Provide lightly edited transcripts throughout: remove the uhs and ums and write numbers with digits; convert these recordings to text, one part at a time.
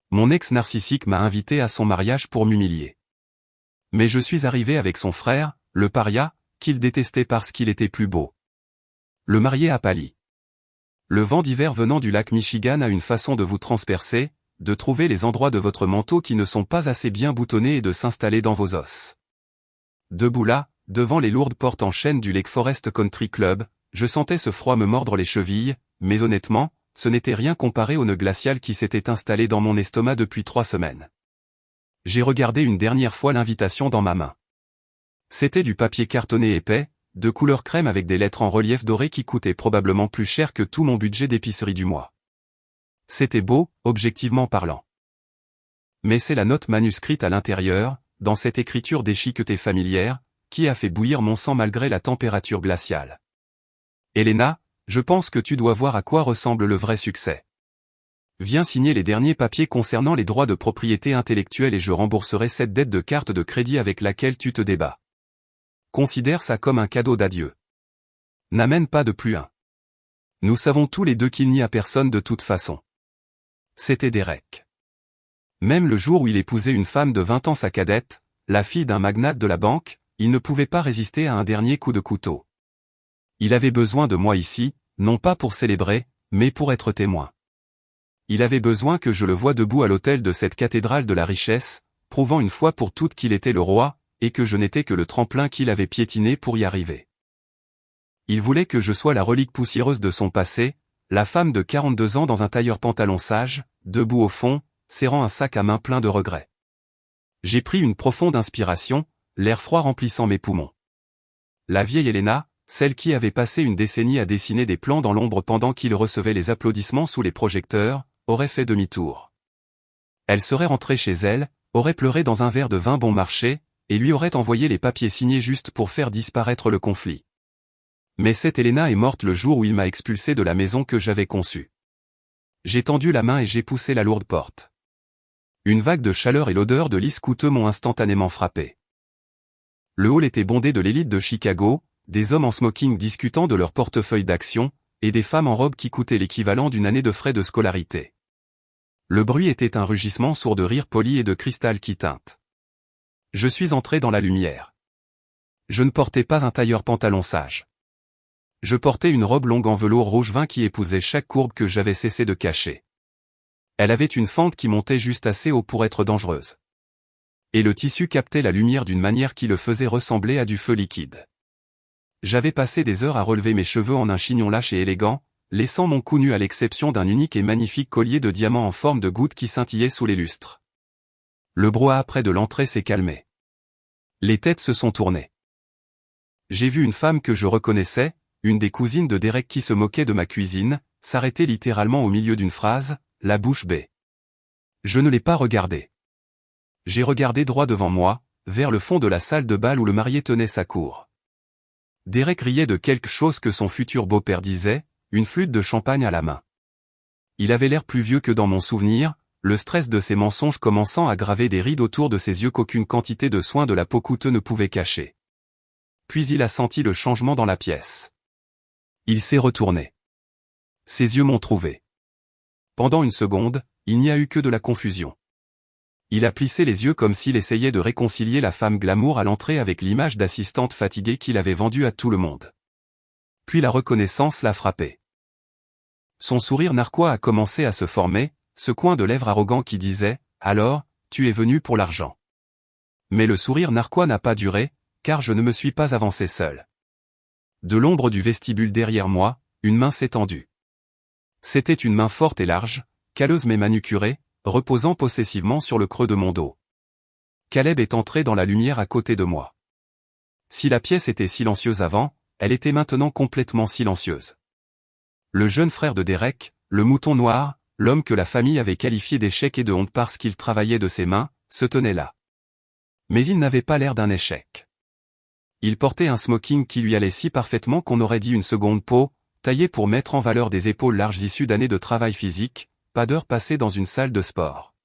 Mon ex narcissique m'a invité à son mariage pour m'humilier. Mais je suis arrivé avec son frère, le paria, qu'il détestait parce qu'il était plus beau. Le marié a pâli. Le vent d'hiver venant du lac Michigan a une façon de vous transpercer, de trouver les endroits de votre manteau qui ne sont pas assez bien boutonnés et de s'installer dans vos os. Debout là, devant les lourdes portes en chêne du Lake Forest Country Club, je sentais ce froid me mordre les chevilles, mais honnêtement, ce n'était rien comparé au nœud glacial qui s'était installé dans mon estomac depuis 3 semaines. J'ai regardé une dernière fois l'invitation dans ma main. C'était du papier cartonné épais, de couleur crème avec des lettres en relief doré qui coûtaient probablement plus cher que tout mon budget d'épicerie du mois. C'était beau, objectivement parlant. Mais c'est la note manuscrite à l'intérieur, dans cette écriture déchiquetée familière, qui a fait bouillir mon sang malgré la température glaciale. Elena, je pense que tu dois voir à quoi ressemble le vrai succès. Viens signer les derniers papiers concernant les droits de propriété intellectuelle et je rembourserai cette dette de carte de crédit avec laquelle tu te débats. Considère ça comme un cadeau d'adieu. N'amène pas de plus un. Nous savons tous les deux qu'il n'y a personne de toute façon. C'était Derek. Même le jour où il épousait une femme de 20 ans sa cadette, la fille d'un magnate de la banque, il ne pouvait pas résister à un dernier coup de couteau. Il avait besoin de moi ici, non pas pour célébrer, mais pour être témoin. Il avait besoin que je le voie debout à l'autel de cette cathédrale de la richesse, prouvant une fois pour toutes qu'il était le roi, et que je n'étais que le tremplin qu'il avait piétiné pour y arriver. Il voulait que je sois la relique poussiéreuse de son passé, la femme de 42 ans dans un tailleur pantalon sage, debout au fond, serrant un sac à main plein de regrets. J'ai pris une profonde inspiration, l'air froid remplissant mes poumons. La vieille Elena, celle qui avait passé une décennie à dessiner des plans dans l'ombre pendant qu'il recevait les applaudissements sous les projecteurs, aurait fait demi-tour. Elle serait rentrée chez elle, aurait pleuré dans un verre de vin bon marché, et lui aurait envoyé les papiers signés juste pour faire disparaître le conflit. Mais cette Elena est morte le jour où il m'a expulsé de la maison que j'avais conçue. J'ai tendu la main et j'ai poussé la lourde porte. Une vague de chaleur et l'odeur de lys coûteux m'ont instantanément frappé. Le hall était bondé de l'élite de Chicago, des hommes en smoking discutant de leur portefeuille d'actions, et des femmes en robe qui coûtaient l'équivalent d'une année de frais de scolarité. Le bruit était un rugissement sourd de rires polis et de cristal qui teinte. Je suis entré dans la lumière. Je ne portais pas un tailleur pantalon sage. Je portais une robe longue en velours rouge vin qui épousait chaque courbe que j'avais cessé de cacher. Elle avait une fente qui montait juste assez haut pour être dangereuse. Et le tissu captait la lumière d'une manière qui le faisait ressembler à du feu liquide. J'avais passé des heures à relever mes cheveux en un chignon lâche et élégant, laissant mon cou nu à l'exception d'un unique et magnifique collier de diamants en forme de goutte qui scintillait sous les lustres. Le brouhaha près de l'entrée s'est calmé. Les têtes se sont tournées. J'ai vu une femme que je reconnaissais, une des cousines de Derek qui se moquait de ma cuisine, s'arrêter littéralement au milieu d'une phrase, la bouche bée. Je ne l'ai pas regardée. J'ai regardé droit devant moi, vers le fond de la salle de bal où le marié tenait sa cour. Derek riait de quelque chose que son futur beau-père disait, une flûte de champagne à la main. Il avait l'air plus vieux que dans mon souvenir, le stress de ses mensonges commençant à graver des rides autour de ses yeux qu'aucune quantité de soins de la peau coûteux ne pouvait cacher. Puis il a senti le changement dans la pièce. Il s'est retourné. Ses yeux m'ont trouvé. Pendant une seconde, il n'y a eu que de la confusion. Il a plissé les yeux comme s'il essayait de réconcilier la femme glamour à l'entrée avec l'image d'assistante fatiguée qu'il avait vendue à tout le monde. Puis la reconnaissance l'a frappé. Son sourire narquois a commencé à se former, ce coin de lèvres arrogant qui disait « Alors, tu es venu pour l'argent ». Mais le sourire narquois n'a pas duré, car je ne me suis pas avancé seul. De l'ombre du vestibule derrière moi, une main s'est tendue. C'était une main forte et large, calleuse mais manucurée, reposant possessivement sur le creux de mon dos. Caleb est entré dans la lumière à côté de moi. Si la pièce était silencieuse avant, elle était maintenant complètement silencieuse. Le jeune frère de Derek, le mouton noir, l'homme que la famille avait qualifié d'échec et de honte parce qu'il travaillait de ses mains, se tenait là. Mais il n'avait pas l'air d'un échec. Il portait un smoking qui lui allait si parfaitement qu'on aurait dit une seconde peau, taillé pour mettre en valeur des épaules larges issues d'années de travail physique, pas d'heures passées dans une salle de sport.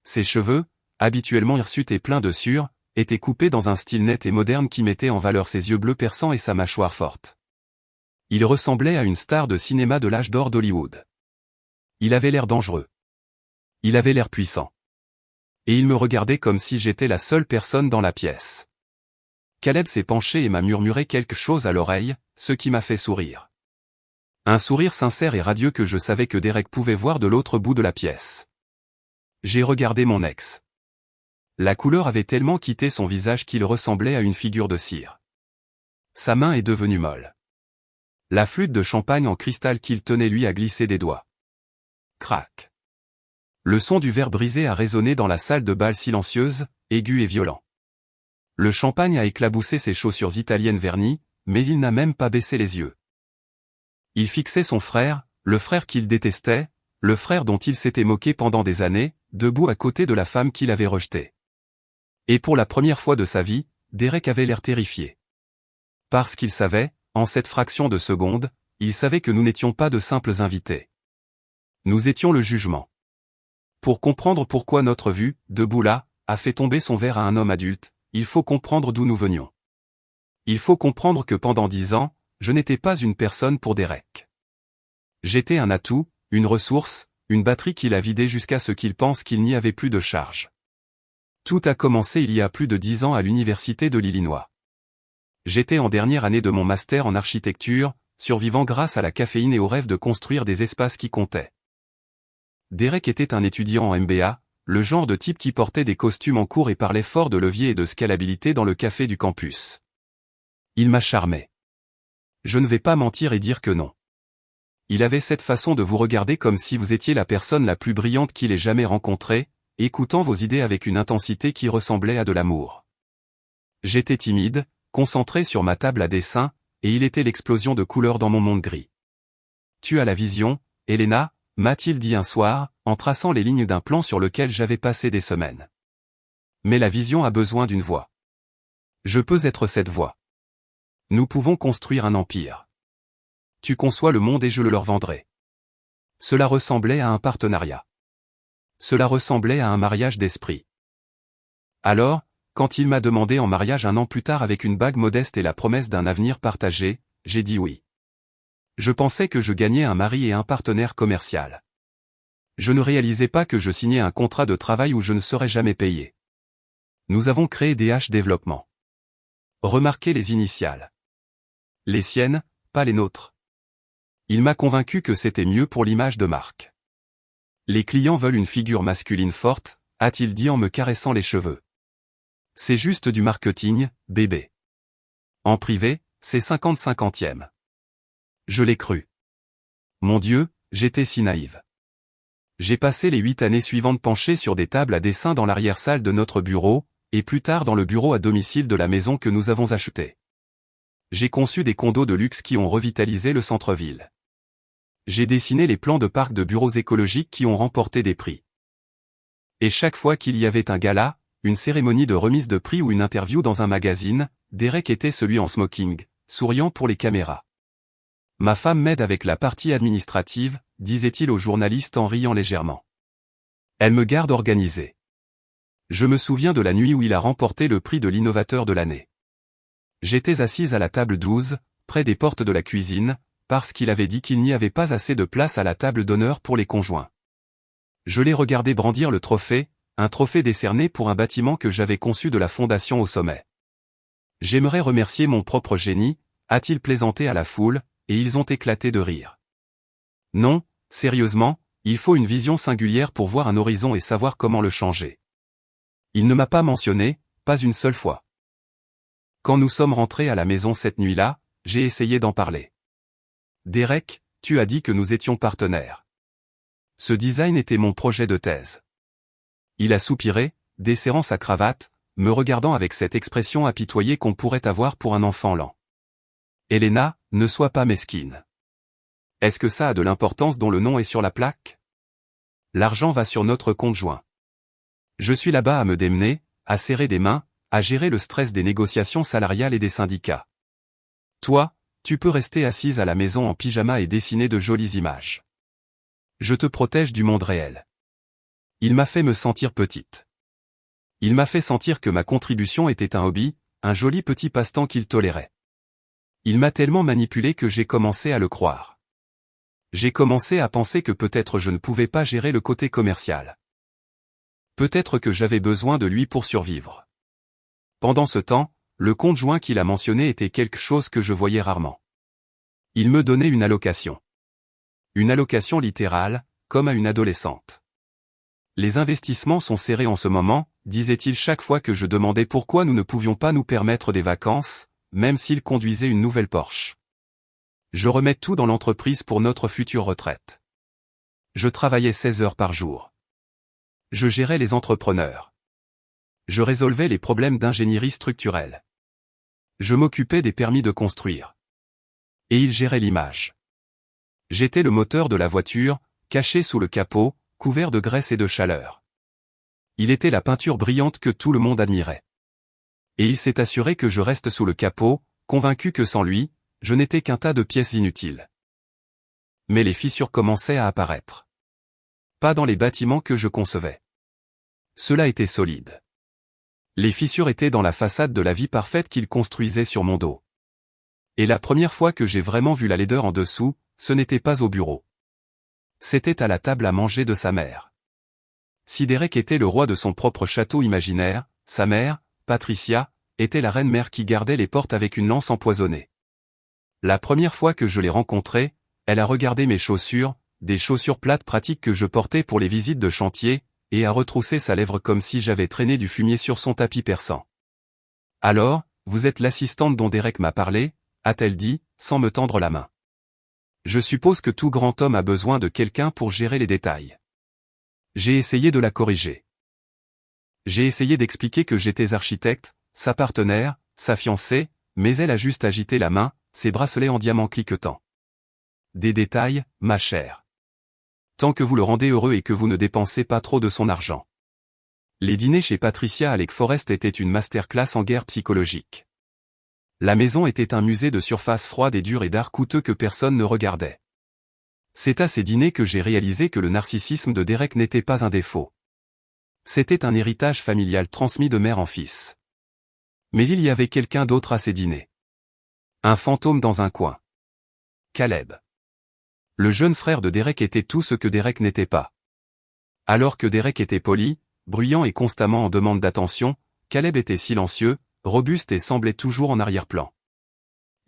Ses cheveux, habituellement hirsutes et pleins de sueur, étaient coupés dans un style net et moderne qui mettait en valeur ses yeux bleus perçants et sa mâchoire forte. Il ressemblait à une star de cinéma de l'âge d'or d'Hollywood. Il avait l'air dangereux. Il avait l'air puissant. Et il me regardait comme si j'étais la seule personne dans la pièce. Caleb s'est penché et m'a murmuré quelque chose à l'oreille, ce qui m'a fait sourire. Un sourire sincère et radieux que je savais que Derek pouvait voir de l'autre bout de la pièce. J'ai regardé mon ex. La couleur avait tellement quitté son visage qu'il ressemblait à une figure de cire. Sa main est devenue molle. La flûte de champagne en cristal qu'il tenait lui a glissé des doigts. Crac. Le son du verre brisé a résonné dans la salle de bal silencieuse, aigu et violent. Le champagne a éclaboussé ses chaussures italiennes vernies, mais il n'a même pas baissé les yeux. Il fixait son frère, le frère qu'il détestait, le frère dont il s'était moqué pendant des années, debout à côté de la femme qu'il avait rejetée. Et pour la première fois de sa vie, Derek avait l'air terrifié. Parce qu'il savait, en cette fraction de seconde, il savait que nous n'étions pas de simples invités. Nous étions le jugement. Pour comprendre pourquoi notre vue, debout là, a fait tomber son verre à un homme adulte, il faut comprendre d'où nous venions. Il faut comprendre que pendant 10 ans, je n'étais pas une personne pour Derek. J'étais un atout, une ressource, une batterie qu'il a vidée jusqu'à ce qu'il pense qu'il n'y avait plus de charge. Tout a commencé il y a plus de 10 ans à l'université de l'Illinois. J'étais en dernière année de mon master en architecture, survivant grâce à la caféine et au rêve de construire des espaces qui comptaient. Derek était un étudiant en MBA, le genre de type qui portait des costumes en cours et parlait fort de levier et de scalabilité dans le café du campus. Il m'a charmé. Je ne vais pas mentir et dire que non. Il avait cette façon de vous regarder comme si vous étiez la personne la plus brillante qu'il ait jamais rencontrée, écoutant vos idées avec une intensité qui ressemblait à de l'amour. J'étais timide, concentré sur ma table à dessin, et il était l'explosion de couleurs dans mon monde gris. Tu as la vision, Elena, m'a-t-il dit un soir, en traçant les lignes d'un plan sur lequel j'avais passé des semaines. Mais la vision a besoin d'une voix. Je peux être cette voix. Nous pouvons construire un empire. Tu conçois le monde et je le leur vendrai. Cela ressemblait à un partenariat. Cela ressemblait à un mariage d'esprit. Alors, quand il m'a demandé en mariage un an plus tard avec une bague modeste et la promesse d'un avenir partagé, j'ai dit oui. Je pensais que je gagnais un mari et un partenaire commercial. Je ne réalisais pas que je signais un contrat de travail où je ne serais jamais payé. Nous avons créé DH Développement. Remarquez les initiales. Les siennes, pas les nôtres. Il m'a convaincu que c'était mieux pour l'image de marque. Les clients veulent une figure masculine forte, a-t-il dit en me caressant les cheveux. C'est juste du marketing, bébé. En privé, c'est 50-50e. Je l'ai cru. Mon Dieu, j'étais si naïve. J'ai passé les 8 années suivantes penchées sur des tables à dessin dans l'arrière-salle de notre bureau, et plus tard dans le bureau à domicile de la maison que nous avons achetée. J'ai conçu des condos de luxe qui ont revitalisé le centre-ville. J'ai dessiné les plans de parcs de bureaux écologiques qui ont remporté des prix. Et chaque fois qu'il y avait un gala, une cérémonie de remise de prix ou une interview dans un magazine, Derek était celui en smoking, souriant pour les caméras. Ma femme m'aide avec la partie administrative, disait-il au journaliste en riant légèrement. Elle me garde organisé. Je me souviens de la nuit où il a remporté le prix de l'innovateur de l'année. J'étais assise à la table 12, près des portes de la cuisine, parce qu'il avait dit qu'il n'y avait pas assez de place à la table d'honneur pour les conjoints. Je l'ai regardé brandir le trophée, un trophée décerné pour un bâtiment que j'avais conçu de la fondation au sommet. J'aimerais remercier mon propre génie, a-t-il plaisanté à la foule, et ils ont éclaté de rire. Non, sérieusement, il faut une vision singulière pour voir un horizon et savoir comment le changer. Il ne m'a pas mentionné, pas une seule fois. Quand nous sommes rentrés à la maison cette nuit-là, j'ai essayé d'en parler. Derek, tu as dit que nous étions partenaires. Ce design était mon projet de thèse. Il a soupiré, desserrant sa cravate, me regardant avec cette expression apitoyée qu'on pourrait avoir pour un enfant lent. Elena, ne sois pas mesquine. Est-ce que ça a de l'importance dont le nom est sur la plaque? L'argent va sur notre compte joint. Je suis là-bas à me démener, à serrer des mains, à gérer le stress des négociations salariales et des syndicats. Toi, tu peux rester assise à la maison en pyjama et dessiner de jolies images. Je te protège du monde réel. Il m'a fait me sentir petite. Il m'a fait sentir que ma contribution était un hobby, un joli petit passe-temps qu'il tolérait. Il m'a tellement manipulé que j'ai commencé à le croire. J'ai commencé à penser que peut-être je ne pouvais pas gérer le côté commercial. Peut-être que j'avais besoin de lui pour survivre. Pendant ce temps, le conjoint qu'il a mentionné était quelque chose que je voyais rarement. Il me donnait une allocation. Une allocation littérale, comme à une adolescente. Les investissements sont serrés en ce moment, disait-il chaque fois que je demandais pourquoi nous ne pouvions pas nous permettre des vacances, même s'il conduisait une nouvelle Porsche. Je remets tout dans l'entreprise pour notre future retraite. Je travaillais 16 heures par jour. Je gérais les entrepreneurs. Je résolvais les problèmes d'ingénierie structurelle. Je m'occupais des permis de construire. Et il gérait l'image. J'étais le moteur de la voiture, caché sous le capot, couvert de graisse et de chaleur. Il était la peinture brillante que tout le monde admirait. Et il s'est assuré que je reste sous le capot, convaincu que sans lui, je n'étais qu'un tas de pièces inutiles. Mais les fissures commençaient à apparaître. Pas dans les bâtiments que je concevais. Cela était solide. Les fissures étaient dans la façade de la vie parfaite qu'il construisait sur mon dos. Et la première fois que j'ai vraiment vu la laideur en dessous, ce n'était pas au bureau. C'était à la table à manger de sa mère. Si Derek était le roi de son propre château imaginaire, sa mère, Patricia, était la reine-mère qui gardait les portes avec une lance empoisonnée. La première fois que je l'ai rencontrée, elle a regardé mes chaussures, des chaussures plates pratiques que je portais pour les visites de chantier, et a retroussé sa lèvre comme si j'avais traîné du fumier sur son tapis persan. « Alors, vous êtes l'assistante dont Derek m'a parlé ?» a-t-elle dit, sans me tendre la main. Je suppose que tout grand homme a besoin de quelqu'un pour gérer les détails. J'ai essayé de la corriger. J'ai essayé d'expliquer que j'étais architecte, sa partenaire, sa fiancée, mais elle a juste agité la main, ses bracelets en diamant cliquetant. Des détails, ma chère. Tant que vous le rendez heureux et que vous ne dépensez pas trop de son argent. Les dîners chez Patricia à Lake Forest étaient une masterclass en guerre psychologique. La maison était un musée de surface froide et dure et d'art coûteux que personne ne regardait. C'est à ces dîners que j'ai réalisé que le narcissisme de Derek n'était pas un défaut. C'était un héritage familial transmis de mère en fils. Mais il y avait quelqu'un d'autre à ces dîners. Un fantôme dans un coin. Caleb. Le jeune frère de Derek était tout ce que Derek n'était pas. Alors que Derek était poli, bruyant et constamment en demande d'attention, Caleb était silencieux, robuste et semblait toujours en arrière-plan.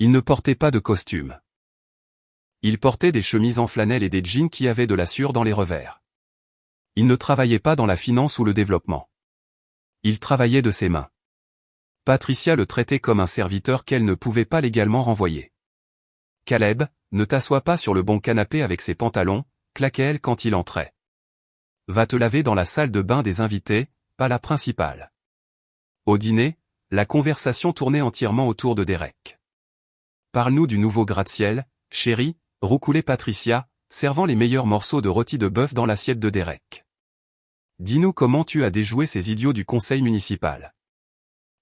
Il ne portait pas de costume. Il portait des chemises en flanelle et des jeans qui avaient de la sueur dans les revers. Il ne travaillait pas dans la finance ou le développement. Il travaillait de ses mains. Patricia le traitait comme un serviteur qu'elle ne pouvait pas légalement renvoyer. « Caleb, ne t'assois pas sur le bon canapé avec ses pantalons », claquait-elle quand il entrait. « Va te laver dans la salle de bain des invités, pas la principale. » Au dîner, la conversation tournait entièrement autour de Derek. « Parle-nous du nouveau gratte-ciel, chérie », roucoulait Patricia, servant les meilleurs morceaux de rôti de bœuf dans l'assiette de Derek. « Dis-nous comment tu as déjoué ces idiots du conseil municipal. »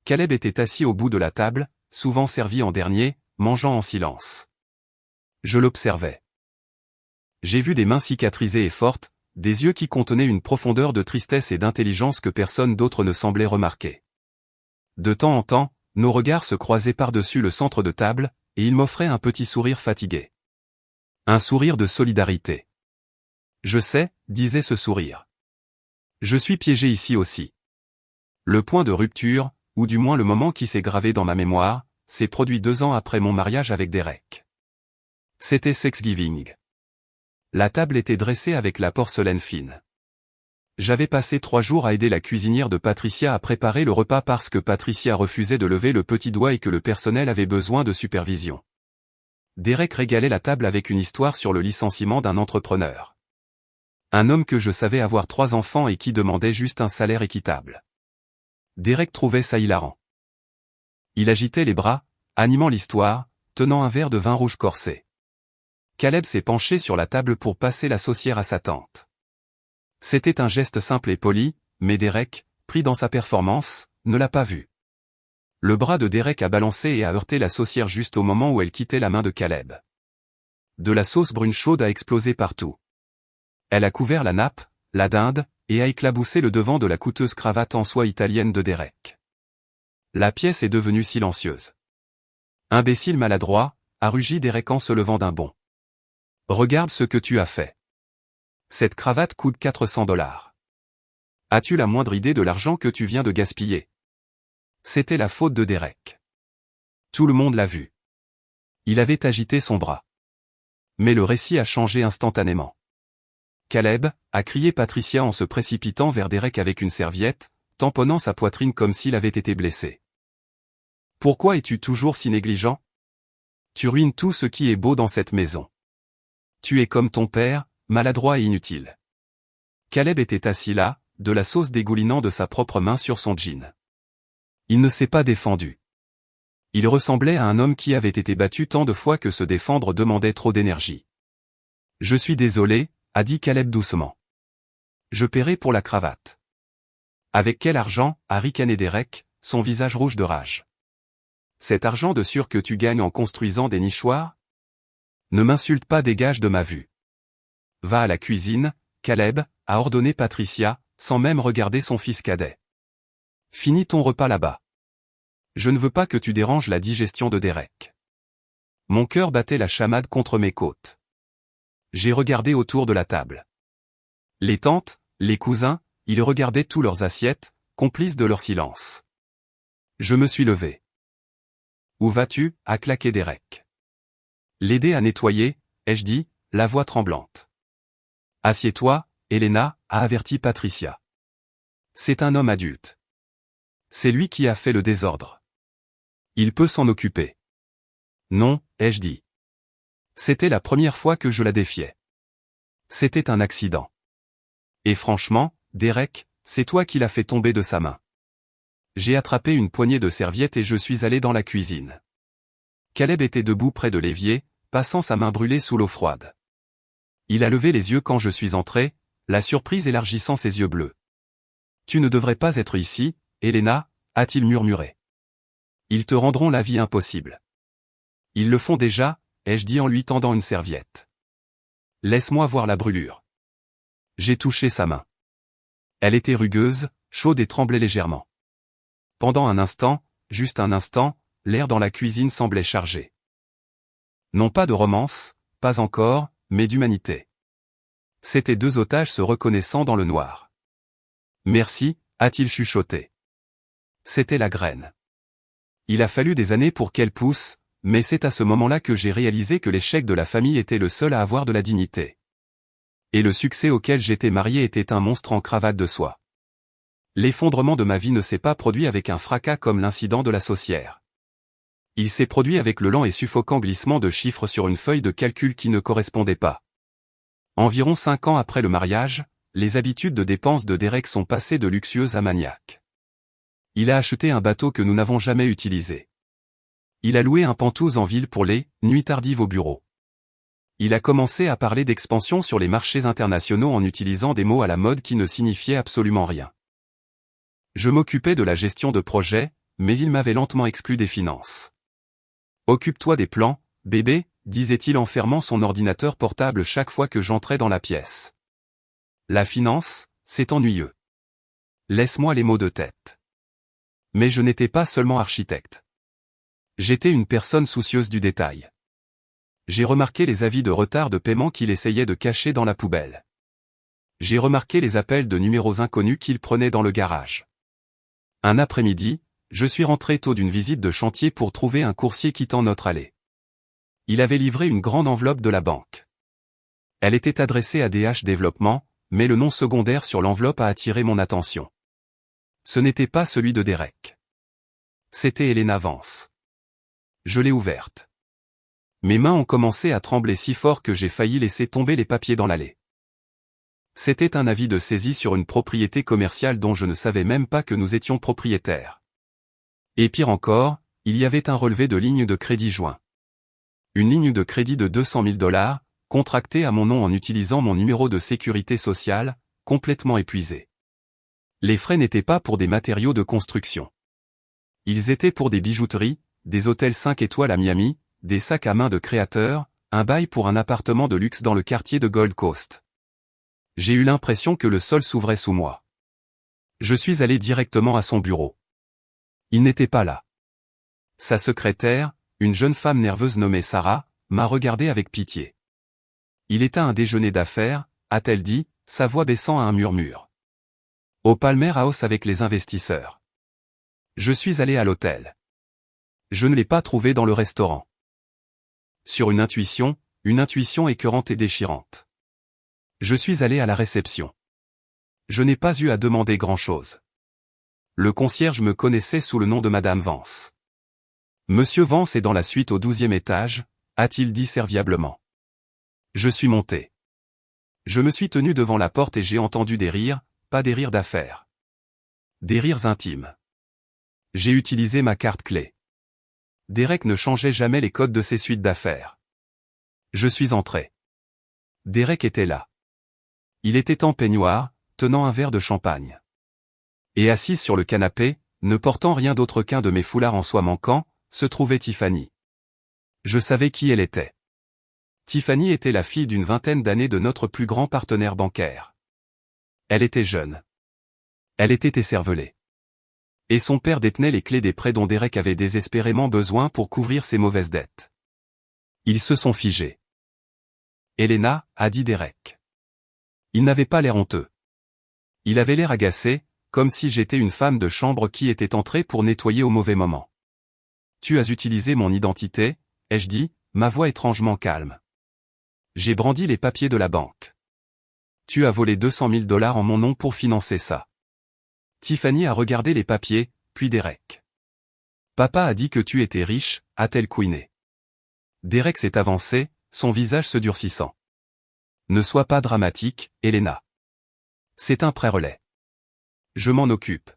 Caleb était assis au bout de la table, souvent servi en dernier, mangeant en silence. Je l'observais. J'ai vu des mains cicatrisées et fortes, des yeux qui contenaient une profondeur de tristesse et d'intelligence que personne d'autre ne semblait remarquer. De temps en temps, nos regards se croisaient par-dessus le centre de table, et il m'offrait un petit sourire fatigué. Un sourire de solidarité. Je sais, disait ce sourire. Je suis piégé ici aussi. Le point de rupture, ou du moins le moment qui s'est gravé dans ma mémoire, s'est produit 2 ans après mon mariage avec Derek. C'était Thanksgiving. La table était dressée avec la porcelaine fine. J'avais passé 3 jours à aider la cuisinière de Patricia à préparer le repas parce que Patricia refusait de lever le petit doigt et que le personnel avait besoin de supervision. Derek régalait la table avec une histoire sur le licenciement d'un entrepreneur. Un homme que je savais avoir 3 enfants et qui demandait juste un salaire équitable. Derek trouvait ça hilarant. Il agitait les bras, animant l'histoire, tenant un verre de vin rouge corsé. Caleb s'est penché sur la table pour passer la saucière à sa tante. C'était un geste simple et poli, mais Derek, pris dans sa performance, ne l'a pas vu. Le bras de Derek a balancé et a heurté la saucière juste au moment où elle quittait la main de Caleb. De la sauce brune chaude a explosé partout. Elle a couvert la nappe, la dinde, et a éclaboussé le devant de la coûteuse cravate en soie italienne de Derek. La pièce est devenue silencieuse. Imbécile maladroit, a rugi Derek en se levant d'un bond. Regarde ce que tu as fait. Cette cravate coûte $400. As-tu la moindre idée de l'argent que tu viens de gaspiller? C'était la faute de Derek. Tout le monde l'a vu. Il avait agité son bras. Mais le récit a changé instantanément. Caleb, a crié Patricia en se précipitant vers Derek avec une serviette, tamponnant sa poitrine comme s'il avait été blessé. Pourquoi es-tu toujours si négligent? Tu ruines tout ce qui est beau dans cette maison. Tu es comme ton père, maladroit et inutile. Caleb était assis là, de la sauce dégoulinant de sa propre main sur son jean. Il ne s'est pas défendu. Il ressemblait à un homme qui avait été battu tant de fois que se défendre demandait trop d'énergie. Je suis désolé, a dit Caleb doucement. Je paierai pour la cravate. Avec quel argent, a ricané Derek, son visage rouge de rage. Cet argent de sûr que tu gagnes en construisant des nichoirs? Ne m'insulte pas, dégage de ma vue. Va à la cuisine, Caleb, a ordonné Patricia, sans même regarder son fils cadet. Finis ton repas là-bas. Je ne veux pas que tu déranges la digestion de Derek. Mon cœur battait la chamade contre mes côtes. J'ai regardé autour de la table. Les tantes, les cousins, ils regardaient tous leurs assiettes, complices de leur silence. Je me suis levé. Où vas-tu? A claqué Derek. L'aider à nettoyer, ai-je dit, la voix tremblante. Assieds-toi, Elena, a averti Patricia. C'est un homme adulte. C'est lui qui a fait le désordre. Il peut s'en occuper. Non, ai-je dit. C'était la première fois que je la défiais. C'était un accident. Et franchement, Derek, c'est toi qui l'as fait tomber de sa main. J'ai attrapé une poignée de serviettes et je suis allé dans la cuisine. Caleb était debout près de l'évier, passant sa main brûlée sous l'eau froide. Il a levé les yeux quand je suis entré, la surprise élargissant ses yeux bleus. Tu ne devrais pas être ici, Elena, a-t-il murmuré. Ils te rendront la vie impossible. Ils le font déjà, ai-je dit en lui tendant une serviette. Laisse-moi voir la brûlure. J'ai touché sa main. Elle était rugueuse, chaude et tremblait légèrement. Pendant un instant, juste un instant, l'air dans la cuisine semblait chargé. Non pas de romance, pas encore, mais d'humanité. C'étaient deux otages se reconnaissant dans le noir. Merci, a-t-il chuchoté. C'était la graine. Il a fallu des années pour qu'elle pousse, mais c'est à ce moment-là que j'ai réalisé que l'échec de la famille était le seul à avoir de la dignité. Et le succès auquel j'étais marié était un monstre en cravate de soie. L'effondrement de ma vie ne s'est pas produit avec un fracas comme l'incident de la saucière. Il s'est produit avec le lent et suffocant glissement de chiffres sur une feuille de calcul qui ne correspondait pas. Environ 5 ans après le mariage, les habitudes de dépenses de Derek sont passées de luxueuses à maniaques. Il a acheté un bateau que nous n'avons jamais utilisé. Il a loué un Pantouse en ville pour les nuits tardives au bureau. Il a commencé à parler d'expansion sur les marchés internationaux en utilisant des mots à la mode qui ne signifiaient absolument rien. Je m'occupais de la gestion de projet, mais il m'avait lentement exclu des finances. Occupe-toi des plans, bébé, disait-il en fermant son ordinateur portable chaque fois que j'entrais dans la pièce. La finance, c'est ennuyeux. Laisse-moi les mots de tête. Mais je n'étais pas seulement architecte. J'étais une personne soucieuse du détail. J'ai remarqué les avis de retard de paiement qu'il essayait de cacher dans la poubelle. J'ai remarqué les appels de numéros inconnus qu'il prenait dans le garage. Un après-midi, je suis rentré tôt d'une visite de chantier pour trouver un coursier quittant notre allée. Il avait livré une grande enveloppe de la banque. Elle était adressée à DH Développement, mais le nom secondaire sur l'enveloppe a attiré mon attention. Ce n'était pas celui de Derek. C'était Elena Vance. Je l'ai ouverte. Mes mains ont commencé à trembler si fort que j'ai failli laisser tomber les papiers dans l'allée. C'était un avis de saisie sur une propriété commerciale dont je ne savais même pas que nous étions propriétaires. Et pire encore, il y avait un relevé de ligne de crédit joint. Une ligne de crédit de $200 000, contractée à mon nom en utilisant mon numéro de sécurité sociale, complètement épuisé. Les frais n'étaient pas pour des matériaux de construction. Ils étaient pour des bijouteries, des hôtels 5 étoiles à Miami, des sacs à main de créateurs, un bail pour un appartement de luxe dans le quartier de Gold Coast. J'ai eu l'impression que le sol s'ouvrait sous moi. Je suis allé directement à son bureau. Il n'était pas là. Sa secrétaire, une jeune femme nerveuse nommée Sarah, m'a regardé avec pitié. Il est à un déjeuner d'affaires, a-t-elle dit, sa voix baissant à un murmure. Au Palmer House avec les investisseurs. Je suis allé à l'hôtel. Je ne l'ai pas trouvé dans le restaurant. Sur une intuition écœurante et déchirante. Je suis allé à la réception. Je n'ai pas eu à demander grand-chose. Le concierge me connaissait sous le nom de Madame Vance. Monsieur Vance est dans la suite au 12e étage, a-t-il dit serviablement. Je suis monté. Je me suis tenu devant la porte et j'ai entendu des rires, pas des rires d'affaires. Des rires intimes. J'ai utilisé ma carte clé. Derek ne changeait jamais les codes de ses suites d'affaires. Je suis entré. Derek était là. Il était en peignoir, tenant un verre de champagne. Et assise sur le canapé, ne portant rien d'autre qu'un de mes foulards en soie manquant, se trouvait Tiffany. Je savais qui elle était. Tiffany était la fille d'une vingtaine d'années de notre plus grand partenaire bancaire. Elle était jeune. Elle était écervelée. Et son père détenait les clés des prêts dont Derek avait désespérément besoin pour couvrir ses mauvaises dettes. Ils se sont figés. Elena, a dit Derek. Il n'avait pas l'air honteux. Il avait l'air agacé, comme si j'étais une femme de chambre qui était entrée pour nettoyer au mauvais moment. Tu as utilisé mon identité, ai-je dit, ma voix étrangement calme. J'ai brandi les papiers de la banque. Tu as volé 200 000 $ en mon nom pour financer ça. Tiffany a regardé les papiers, puis Derek. Papa a dit que tu étais riche, a-t-elle couiné. Derek s'est avancé, son visage se durcissant. Ne sois pas dramatique, Elena. C'est un pré-relais. Je m'en occupe.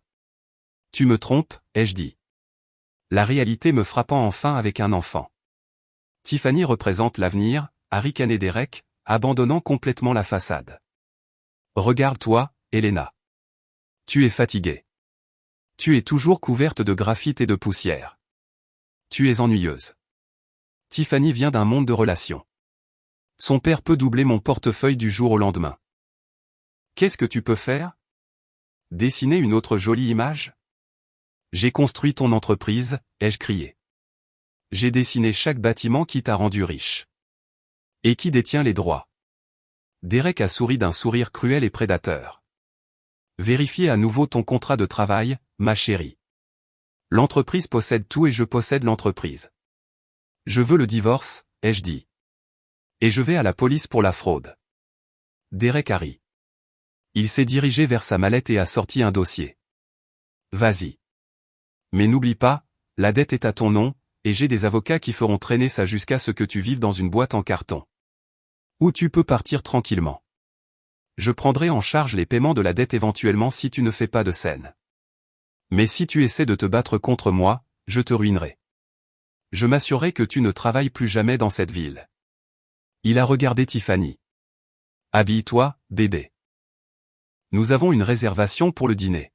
Tu me trompes, ai-je dit. La réalité me frappant enfin avec un enfant. Tiffany représente l'avenir, a ricané Derek, abandonnant complètement la façade. Regarde-toi, Elena. Tu es fatiguée. Tu es toujours couverte de graphite et de poussière. Tu es ennuyeuse. Tiffany vient d'un monde de relations. Son père peut doubler mon portefeuille du jour au lendemain. Qu'est-ce que tu peux faire? Dessiner une autre jolie image? J'ai construit ton entreprise, ai-je crié. J'ai dessiné chaque bâtiment qui t'a rendu riche. Et qui détient les droits? Derek a souri d'un sourire cruel et prédateur. Vérifiez à nouveau ton contrat de travail, ma chérie. L'entreprise possède tout et je possède l'entreprise. Je veux le divorce, ai-je dit. Et je vais à la police pour la fraude. Derek a ri. Il s'est dirigé vers sa mallette et a sorti un dossier. Vas-y. Mais n'oublie pas, la dette est à ton nom, et j'ai des avocats qui feront traîner ça jusqu'à ce que tu vives dans une boîte en carton. Ou tu peux partir tranquillement. Je prendrai en charge les paiements de la dette éventuellement si tu ne fais pas de scène. Mais si tu essaies de te battre contre moi, je te ruinerai. Je m'assurerai que tu ne travailles plus jamais dans cette ville. Il a regardé Tiffany. Habille-toi, bébé. Nous avons une réservation pour le dîner.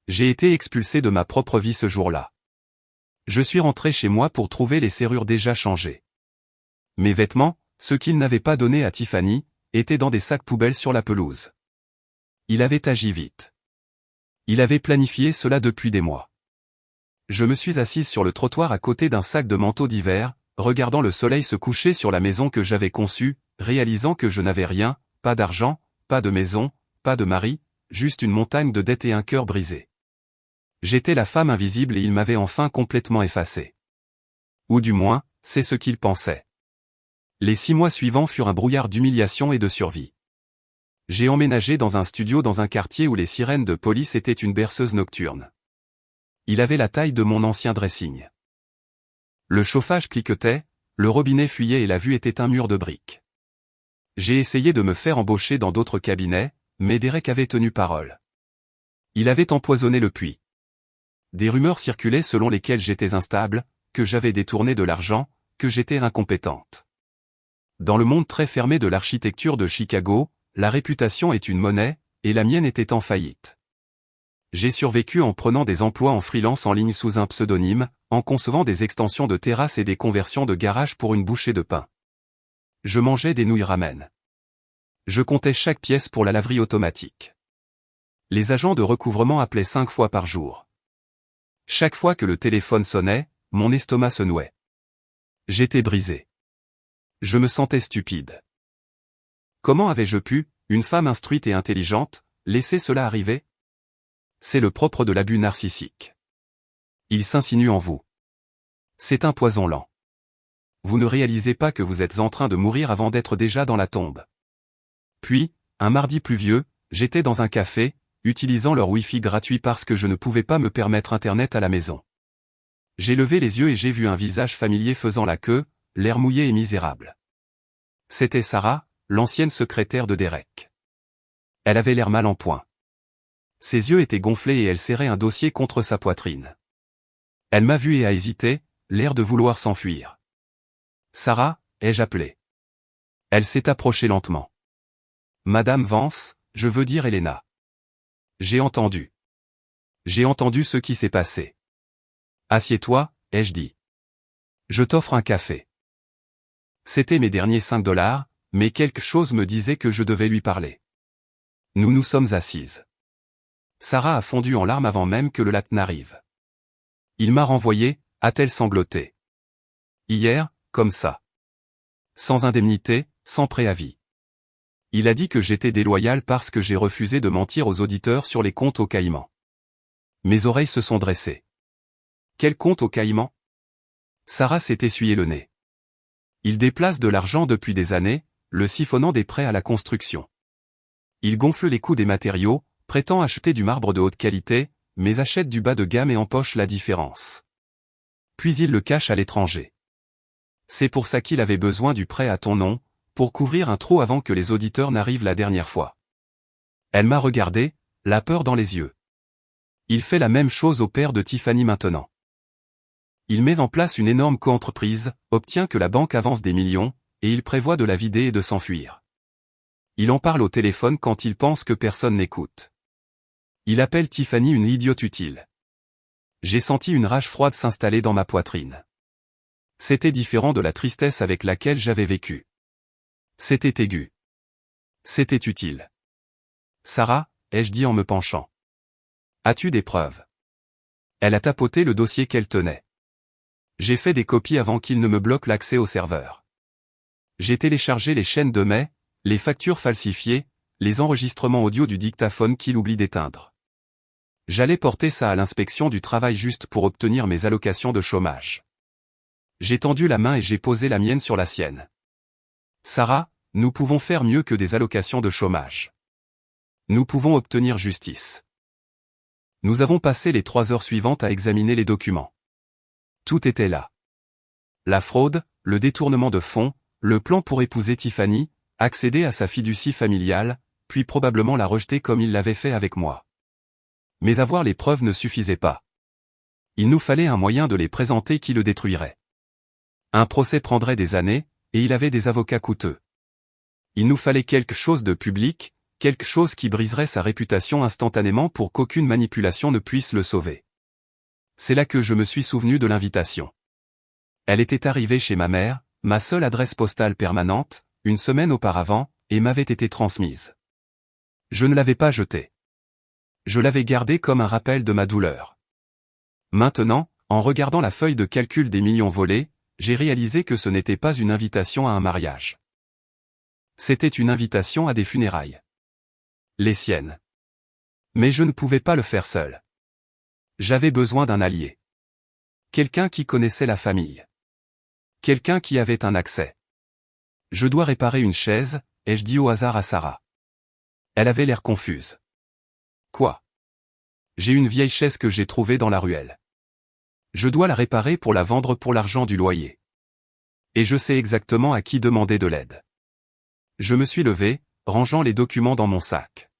J'ai été expulsé de ma propre vie ce jour-là. Je suis rentré chez moi pour trouver les serrures déjà changées. Mes vêtements, ceux qu'il n'avait pas donnés à Tiffany, étaient dans des sacs poubelles sur la pelouse. Il avait agi vite. Il avait planifié cela depuis des mois. Je me suis assise sur le trottoir à côté d'un sac de manteaux d'hiver, regardant le soleil se coucher sur la maison que j'avais conçue, réalisant que je n'avais rien, pas d'argent, pas de maison, pas de mari, juste une montagne de dettes et un cœur brisé. J'étais la femme invisible et il m'avait enfin complètement effacé. Ou du moins, c'est ce qu'il pensait. Les 6 mois suivants furent un brouillard d'humiliation et de survie. J'ai emménagé dans un studio dans un quartier où les sirènes de police étaient une berceuse nocturne. Il avait la taille de mon ancien dressing. Le chauffage cliquetait, le robinet fuyait et la vue était un mur de briques. J'ai essayé de me faire embaucher dans d'autres cabinets, mais Derek avait tenu parole. Il avait empoisonné le puits. Des rumeurs circulaient selon lesquelles j'étais instable, que j'avais détourné de l'argent, que j'étais incompétente. Dans le monde très fermé de l'architecture de Chicago, la réputation est une monnaie, et la mienne était en faillite. J'ai survécu en prenant des emplois en freelance en ligne sous un pseudonyme, en concevant des extensions de terrasses et des conversions de garage pour une bouchée de pain. Je mangeais des nouilles ramen. Je comptais chaque pièce pour la laverie automatique. Les agents de recouvrement appelaient 5 fois par jour. Chaque fois que le téléphone sonnait, mon estomac se nouait. J'étais brisé. Je me sentais stupide. Comment avais-je pu, une femme instruite et intelligente, laisser cela arriver? C'est le propre de l'abus narcissique. Il s'insinue en vous. C'est un poison lent. Vous ne réalisez pas que vous êtes en train de mourir avant d'être déjà dans la tombe. Puis, un mardi pluvieux, j'étais dans un café, utilisant leur Wi-Fi gratuit parce que je ne pouvais pas me permettre Internet à la maison. J'ai levé les yeux et j'ai vu un visage familier faisant la queue, l'air mouillé et misérable. C'était Sarah, l'ancienne secrétaire de Derek. Elle avait l'air mal en point. Ses yeux étaient gonflés et elle serrait un dossier contre sa poitrine. Elle m'a vu et a hésité, l'air de vouloir s'enfuir. « Sarah » ai-je appelé. Elle s'est approchée lentement. « Madame Vance, je veux dire Elena. » J'ai entendu. J'ai entendu ce qui s'est passé. « Assieds-toi » ai-je dit. « Je t'offre un café. » C'était mes derniers 5 $, mais quelque chose me disait que je devais lui parler. Nous nous sommes assises. Sarah a fondu en larmes avant même que le latte n'arrive. Il m'a renvoyé, a-t-elle sangloté. Hier, comme ça. Sans indemnité, sans préavis. Il a dit que j'étais déloyal parce que j'ai refusé de mentir aux auditeurs sur les comptes aux Caïmans. Mes oreilles se sont dressées. Quel compte aux Caïmans? Sarah s'est essuyé le nez. Il déplace de l'argent depuis des années, le siphonnant des prêts à la construction. Il gonfle les coûts des matériaux, prétend acheter du marbre de haute qualité, mais achète du bas de gamme et empoche la différence. Puis il le cache à l'étranger. C'est pour ça qu'il avait besoin du prêt à ton nom, pour couvrir un trou avant que les auditeurs n'arrivent la dernière fois. Elle m'a regardé, la peur dans les yeux. Il fait la même chose au père de Tiffany maintenant. Il met en place une énorme coentreprise, obtient que la banque avance des millions, et il prévoit de la vider et de s'enfuir. Il en parle au téléphone quand il pense que personne n'écoute. Il appelle Tiffany une idiote utile. J'ai senti une rage froide s'installer dans ma poitrine. C'était différent de la tristesse avec laquelle j'avais vécu. C'était aigu. C'était utile. Sarah, ai-je dit en me penchant. As-tu des preuves? Elle a tapoté le dossier qu'elle tenait. J'ai fait des copies avant qu'il ne me bloque l'accès au serveur. J'ai téléchargé les chaînes de mai, les factures falsifiées, les enregistrements audio du dictaphone qu'il oublie d'éteindre. J'allais porter ça à l'inspection du travail juste pour obtenir mes allocations de chômage. J'ai tendu la main et j'ai posé la mienne sur la sienne. Sarah, nous pouvons faire mieux que des allocations de chômage. Nous pouvons obtenir justice. Nous avons passé les 3 heures suivantes à examiner les documents. Tout était là. La fraude, le détournement de fonds, le plan pour épouser Tiffany, accéder à sa fiducie familiale, puis probablement la rejeter comme il l'avait fait avec moi. Mais avoir les preuves ne suffisait pas. Il nous fallait un moyen de les présenter qui le détruirait. Un procès prendrait des années, et il avait des avocats coûteux. Il nous fallait quelque chose de public, quelque chose qui briserait sa réputation instantanément pour qu'aucune manipulation ne puisse le sauver. C'est là que je me suis souvenu de l'invitation. Elle était arrivée chez ma mère, ma seule adresse postale permanente, une semaine auparavant, et m'avait été transmise. Je ne l'avais pas jetée. Je l'avais gardée comme un rappel de ma douleur. Maintenant, en regardant la feuille de calcul des millions volés, j'ai réalisé que ce n'était pas une invitation à un mariage. C'était une invitation à des funérailles. Les siennes. Mais je ne pouvais pas le faire seul. J'avais besoin d'un allié. Quelqu'un qui connaissait la famille. Quelqu'un qui avait un accès. Je dois réparer une chaise, ai-je dit au hasard à Sarah. Elle avait l'air confuse. Quoi? J'ai une vieille chaise que j'ai trouvée dans la ruelle. Je dois la réparer pour la vendre pour l'argent du loyer. Et je sais exactement à qui demander de l'aide. Je me suis levé, rangeant les documents dans mon sac.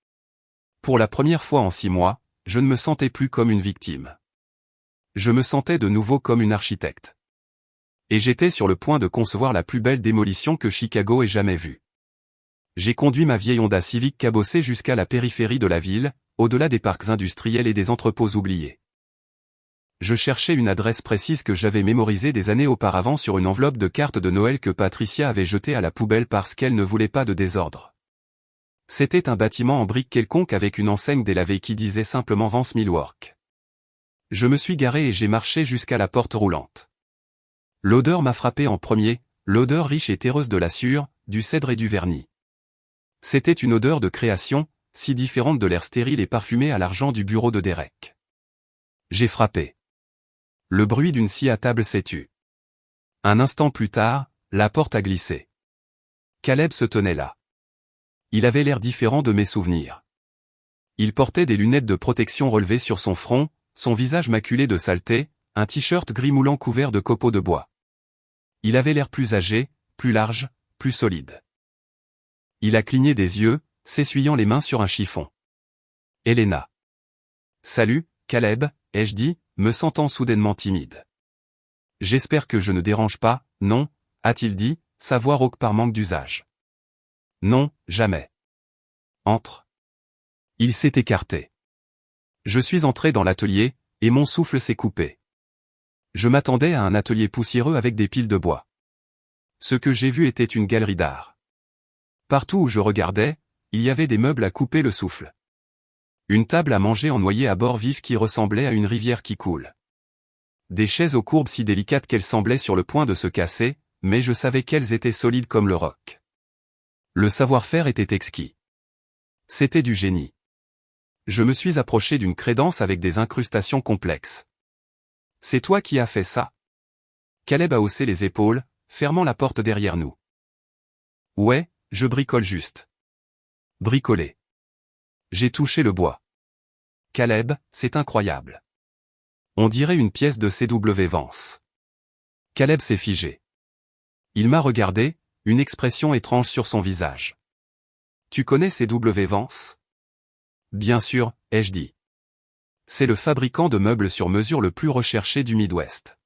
Pour la première fois en 6 mois, je ne me sentais plus comme une victime. Je me sentais de nouveau comme une architecte. Et j'étais sur le point de concevoir la plus belle démolition que Chicago ait jamais vue. J'ai conduit ma vieille Honda Civic cabossée jusqu'à la périphérie de la ville, au-delà des parcs industriels et des entrepôts oubliés. Je cherchais une adresse précise que j'avais mémorisée des années auparavant sur une enveloppe de cartes de Noël que Patricia avait jetée à la poubelle parce qu'elle ne voulait pas de désordre. C'était un bâtiment en briques quelconque avec une enseigne délavée qui disait simplement Vance Millwork. Je me suis garé et j'ai marché jusqu'à la porte roulante. L'odeur m'a frappé en premier, l'odeur riche et terreuse de la sûre, du cèdre et du vernis. C'était une odeur de création, si différente de l'air stérile et parfumé à l'argent du bureau de Derek. J'ai frappé. Le bruit d'une scie à table s'est tu. Un instant plus tard, la porte a glissé. Caleb se tenait là. Il avait l'air différent de mes souvenirs. Il portait des lunettes de protection relevées sur son front, son visage maculé de saleté, un t-shirt gris moulant couvert de copeaux de bois. Il avait l'air plus âgé, plus large, plus solide. Il a cligné des yeux, s'essuyant les mains sur un chiffon. Helena. Salut, Caleb, ai-je dit, me sentant soudainement timide. J'espère que je ne dérange pas, non, a-t-il dit, sa voix rauque par manque d'usage. Non, jamais. Entre. Il s'est écarté. Je suis entré dans l'atelier, et mon souffle s'est coupé. Je m'attendais à un atelier poussiéreux avec des piles de bois. Ce que j'ai vu était une galerie d'art. Partout où je regardais, il y avait des meubles à couper le souffle. Une table à manger en noyer à bord vif qui ressemblait à une rivière qui coule. Des chaises aux courbes si délicates qu'elles semblaient sur le point de se casser, mais je savais qu'elles étaient solides comme le roc. Le savoir-faire était exquis. C'était du génie. Je me suis approché d'une crédence avec des incrustations complexes. C'est toi qui as fait ça? Caleb a haussé les épaules, fermant la porte derrière nous. Ouais, je bricole juste. Bricoler. J'ai touché le bois. Caleb, c'est incroyable. On dirait une pièce de C.W. Vance. Caleb s'est figé. Il m'a regardé, une expression étrange sur son visage. Tu connais C.W. Vance? Bien sûr, ai-je dit. C'est le fabricant de meubles sur mesure le plus recherché du Midwest.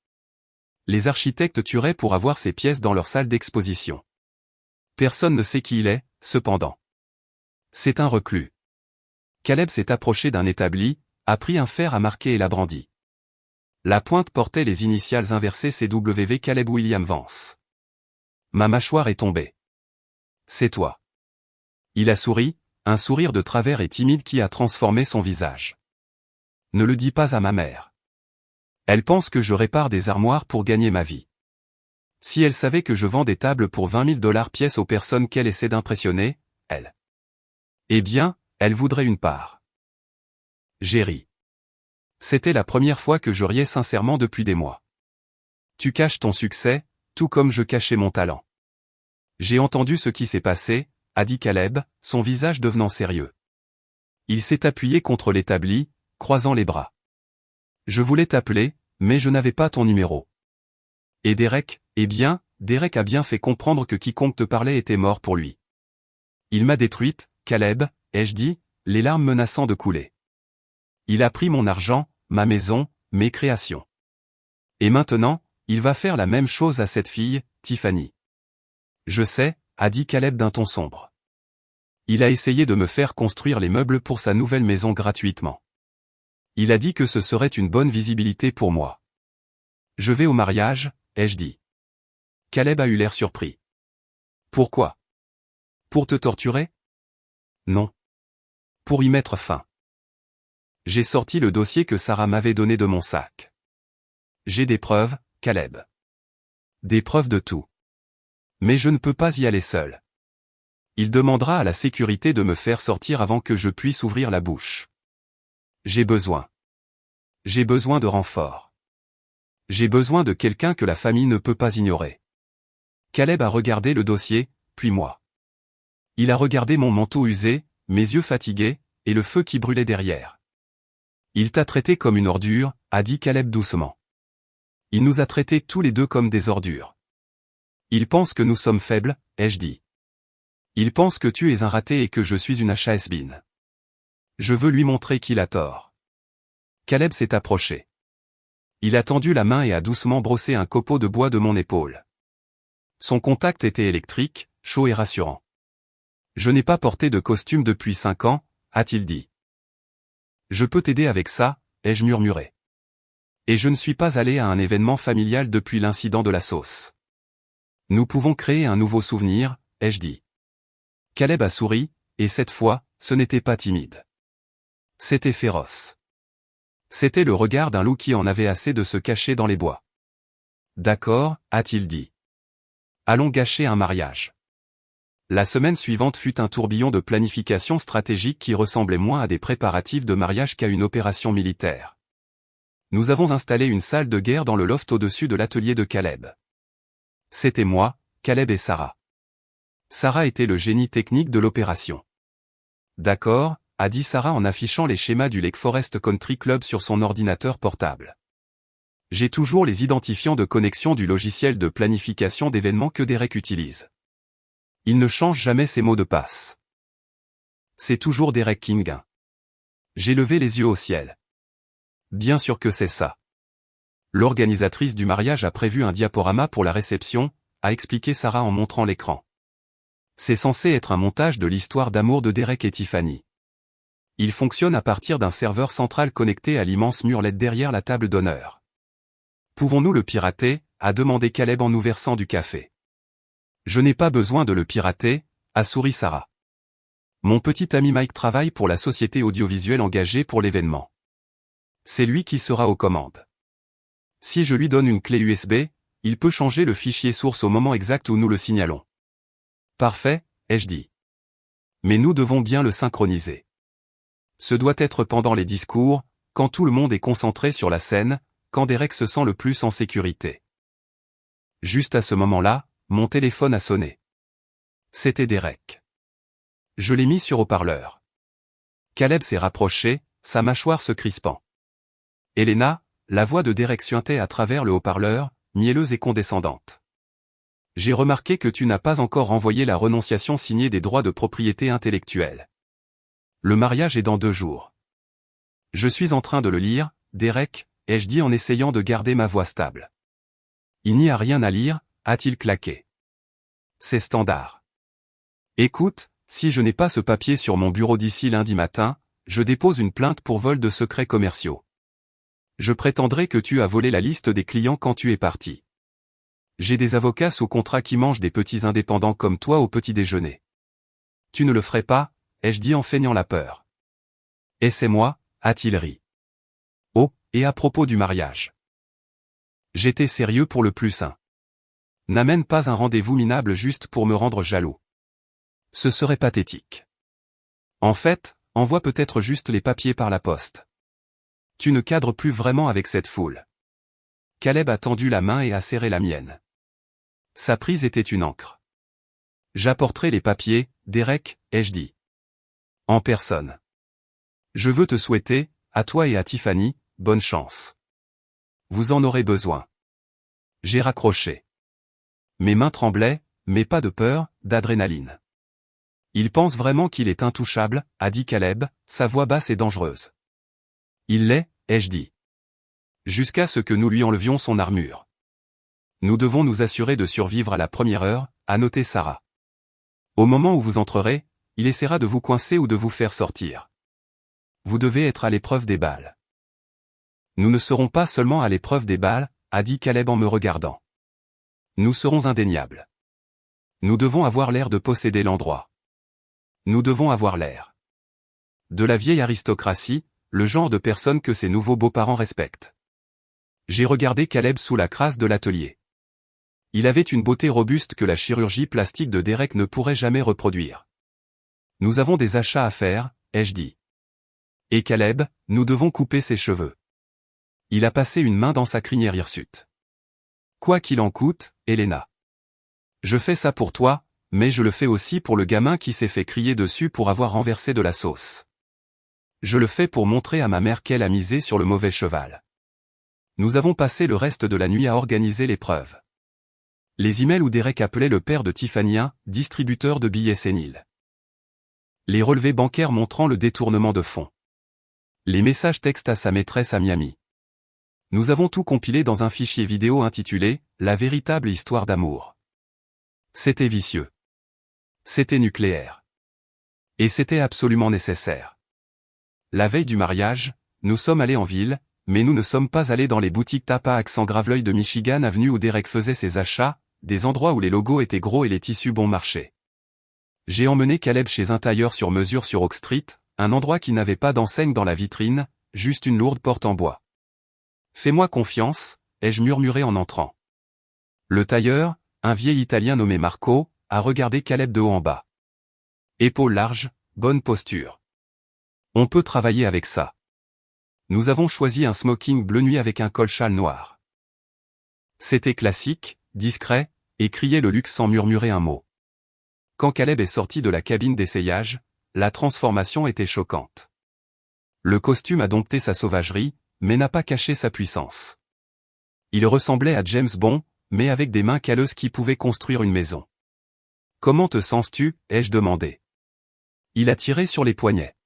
Les architectes tueraient pour avoir ses pièces dans leur salle d'exposition. Personne ne sait qui il est, cependant. C'est un reclus. Caleb s'est approché d'un établi, a pris un fer à marquer et l'a brandi. La pointe portait les initiales inversées CW Caleb William Vance. Ma mâchoire est tombée. C'est toi. Il a souri, un sourire de travers et timide qui a transformé son visage. Ne le dis pas à ma mère. Elle pense que je répare des armoires pour gagner ma vie. Si elle savait que je vends des tables pour 20 000 $ pièce aux personnes qu'elle essaie d'impressionner, elle. Eh bien, elle voudrait une part. J'ai ri. C'était la première fois que je riais sincèrement depuis des mois. Tu caches ton succès, tout comme je cachais mon talent. J'ai entendu ce qui s'est passé, a dit Caleb, son visage devenant sérieux. Il s'est appuyé contre l'établi, croisant les bras. Je voulais t'appeler, mais je n'avais pas ton numéro. Et Derek, eh bien, Derek a bien fait comprendre que quiconque te parlait était mort pour lui. Il m'a détruite, Caleb, ai-je dit, les larmes menaçant de couler. Il a pris mon argent, ma maison, mes créations. Et maintenant, il va faire la même chose à cette fille, Tiffany. Je sais, a dit Caleb d'un ton sombre. Il a essayé de me faire construire les meubles pour sa nouvelle maison gratuitement. Il a dit que ce serait une bonne visibilité pour moi. Je vais au mariage, ai-je dit. Caleb a eu l'air surpris. Pourquoi? Pour te torturer? Non. Pour y mettre fin. J'ai sorti le dossier que Sarah m'avait donné de mon sac. J'ai des preuves, Caleb. Des preuves de tout. Mais je ne peux pas y aller seul. Il demandera à la sécurité de me faire sortir avant que je puisse ouvrir la bouche. J'ai besoin. J'ai besoin de renfort. J'ai besoin de quelqu'un que la famille ne peut pas ignorer. Caleb a regardé le dossier, puis moi. Il a regardé mon manteau usé, mes yeux fatigués, et le feu qui brûlait derrière. Il t'a traité comme une ordure, a dit Caleb doucement. Il nous a traités tous les deux comme des ordures. Il pense que nous sommes faibles, ai-je dit. Il pense que tu es un raté et que je suis une has-been. Je veux lui montrer qu'il a tort. Caleb s'est approché. Il a tendu la main et a doucement brossé un copeau de bois de mon épaule. Son contact était électrique, chaud et rassurant. Je n'ai pas porté de costume depuis 5 ans, a-t-il dit. Je peux t'aider avec ça, ai-je murmuré. Et je ne suis pas allé à un événement familial depuis l'incident de la sauce. Nous pouvons créer un nouveau souvenir, ai-je dit. Caleb a souri, et cette fois, ce n'était pas timide. C'était féroce. C'était le regard d'un loup qui en avait assez de se cacher dans les bois. D'accord, a-t-il dit. Allons gâcher un mariage. La semaine suivante fut un tourbillon de planification stratégique qui ressemblait moins à des préparatifs de mariage qu'à une opération militaire. Nous avons installé une salle de guerre dans le loft au-dessus de l'atelier de Caleb. C'était moi, Caleb et Sarah. Sarah était le génie technique de l'opération. D'accord, a dit Sarah en affichant les schémas du Lake Forest Country Club sur son ordinateur portable. J'ai toujours les identifiants de connexion du logiciel de planification d'événements que Derek utilise. Il ne change jamais ses mots de passe. C'est toujours Derek King. J'ai levé les yeux au ciel. Bien sûr que c'est ça. L'organisatrice du mariage a prévu un diaporama pour la réception, a expliqué Sarah en montrant l'écran. C'est censé être un montage de l'histoire d'amour de Derek et Tiffany. Il fonctionne à partir d'un serveur central connecté à l'immense mur LED derrière la table d'honneur. Pouvons-nous le pirater, a demandé Caleb en nous versant du café. Je n'ai pas besoin de le pirater, a souri Sarah. Mon petit ami Mike travaille pour la société audiovisuelle engagée pour l'événement. C'est lui qui sera aux commandes. Si je lui donne une clé USB, il peut changer le fichier source au moment exact où nous le signalons. Parfait, ai-je dit. Mais nous devons bien le synchroniser. Ce doit être pendant les discours, quand tout le monde est concentré sur la scène, quand Derek se sent le plus en sécurité. Juste à ce moment-là, mon téléphone a sonné. C'était Derek. Je l'ai mis sur haut-parleur. Caleb s'est rapproché, sa mâchoire se crispant. Elena, la voix de Derek suintait à travers le haut-parleur, mielleuse et condescendante. J'ai remarqué que tu n'as pas encore renvoyé la renonciation signée des droits de propriété intellectuelle. Le mariage est dans 2 jours. Je suis en train de le lire, Derek, ai-je dit en essayant de garder ma voix stable. Il n'y a rien à lire, a-t-il claqué. C'est standard. Écoute, si je n'ai pas ce papier sur mon bureau d'ici lundi matin, je dépose une plainte pour vol de secrets commerciaux. Je prétendrai que tu as volé la liste des clients quand tu es parti. J'ai des avocats sous contrat qui mangent des petits indépendants comme toi au petit déjeuner. Tu ne le ferais pas, ai-je dit en feignant la peur. Et c'est moi, a-t-il ri. Oh, et à propos du mariage. J'étais sérieux pour le plus sain. N'amène pas un rendez-vous minable juste pour me rendre jaloux. Ce serait pathétique. En fait, envoie peut-être juste les papiers par la poste. Tu ne cadres plus vraiment avec cette foule. Caleb a tendu la main et a serré la mienne. Sa prise était une encre. J'apporterai les papiers, Derek, ai-je dit. En personne. Je veux te souhaiter, à toi et à Tiffany, bonne chance. Vous en aurez besoin. J'ai raccroché. Mes mains tremblaient, mais pas de peur, d'adrénaline. Il pense vraiment qu'il est intouchable, a dit Caleb, sa voix basse et dangereuse. Il l'est, ai-je dit. Jusqu'à ce que nous lui enlevions son armure. Nous devons nous assurer de survivre à la première heure, a noté Sarah. Au moment où vous entrerez, il essaiera de vous coincer ou de vous faire sortir. Vous devez être à l'épreuve des balles. Nous ne serons pas seulement à l'épreuve des balles, a dit Caleb en me regardant. Nous serons indéniables. Nous devons avoir l'air de posséder l'endroit. Nous devons avoir l'air de la vieille aristocratie, le genre de personne que ses nouveaux beaux-parents respectent. J'ai regardé Caleb sous la crasse de l'atelier. Il avait une beauté robuste que la chirurgie plastique de Derek ne pourrait jamais reproduire. Nous avons des achats à faire, ai-je dit. Et Caleb, nous devons couper ses cheveux. Il a passé une main dans sa crinière hirsute. Quoi qu'il en coûte, Elena. Je fais ça pour toi, mais je le fais aussi pour le gamin qui s'est fait crier dessus pour avoir renversé de la sauce. Je le fais pour montrer à ma mère qu'elle a misé sur le mauvais cheval. Nous avons passé le reste de la nuit à organiser l'épreuve. Les emails où Derek appelait le père de Tiffany un distributeur de billets séniles. Les relevés bancaires montrant le détournement de fonds. Les messages textes à sa maîtresse à Miami. Nous avons tout compilé dans un fichier vidéo intitulé « La véritable histoire d'amour ». C'était vicieux. C'était nucléaire. Et c'était absolument nécessaire. La veille du mariage, nous sommes allés en ville, mais nous ne sommes pas allés dans les boutiques Tapa accent Graveleuil de Michigan Avenue où Derek faisait ses achats, des endroits où les logos étaient gros et les tissus bon marché. J'ai emmené Caleb chez un tailleur sur mesure sur Oak Street, un endroit qui n'avait pas d'enseigne dans la vitrine, juste une lourde porte en bois. Fais-moi confiance, ai-je murmuré en entrant. Le tailleur, un vieil Italien nommé Marco, à regarder Caleb de haut en bas. Épaules larges, bonne posture. On peut travailler avec ça. Nous avons choisi un smoking bleu nuit avec un col-châle noir. C'était classique, discret, et criait le luxe sans murmurer un mot. Quand Caleb est sorti de la cabine d'essayage, la transformation était choquante. Le costume a dompté sa sauvagerie, mais n'a pas caché sa puissance. Il ressemblait à James Bond, mais avec des mains calleuses qui pouvaient construire une maison. « Comment te sens-tu » ai-je demandé. Il a tiré sur les poignets.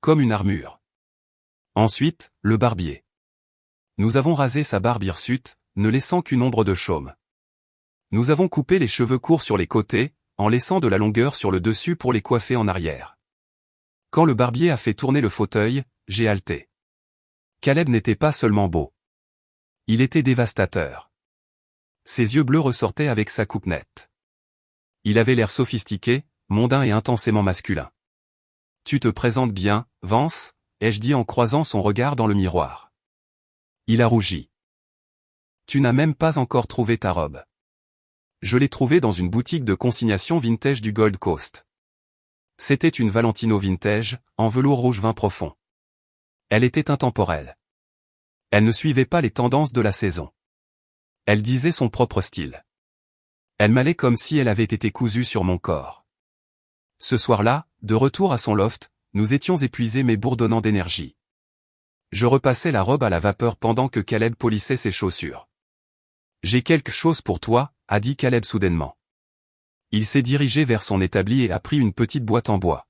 Comme une armure. Ensuite, le barbier. Nous avons rasé sa barbe hirsute, ne laissant qu'une ombre de chaume. Nous avons coupé les cheveux courts sur les côtés, en laissant de la longueur sur le dessus pour les coiffer en arrière. Quand le barbier a fait tourner le fauteuil, j'ai halté. Caleb n'était pas seulement beau. Il était dévastateur. Ses yeux bleus ressortaient avec sa coupe nette. Il avait l'air sophistiqué, mondain et intensément masculin. « Tu te présentes bien, Vance » ai-je dit en croisant son regard dans le miroir. Il a rougi. « Tu n'as même pas encore trouvé ta robe. » Je l'ai trouvée dans une boutique de consignation vintage du Gold Coast. C'était une Valentino vintage, en velours rouge vin profond. Elle était intemporelle. Elle ne suivait pas les tendances de la saison. Elle disait son propre style. Elle m'allait comme si elle avait été cousue sur mon corps. Ce soir-là, de retour à son loft, nous étions épuisés mais bourdonnants d'énergie. Je repassais la robe à la vapeur pendant que Caleb polissait ses chaussures. « J'ai quelque chose pour toi », a dit Caleb soudainement. Il s'est dirigé vers son établi et a pris une petite boîte en bois.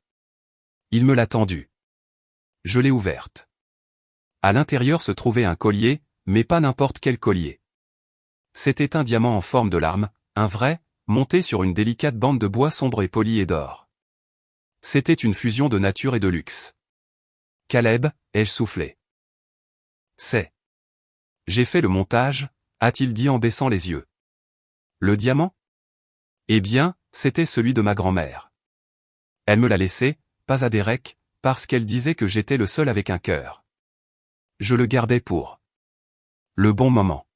Il me l'a tendue. Je l'ai ouverte. À l'intérieur se trouvait un collier, mais pas n'importe quel collier. C'était un diamant en forme de larme, un vrai, monté sur une délicate bande de bois sombre et polie et d'or. C'était une fusion de nature et de luxe. « Caleb » ai-je soufflé. « C'est. » J'ai fait le montage, a-t-il dit en baissant les yeux. « Le diamant ? » Eh bien, c'était celui de ma grand-mère. Elle me l'a laissé, pas à Derek, parce qu'elle disait que j'étais le seul avec un cœur. Je le gardais pour le bon moment.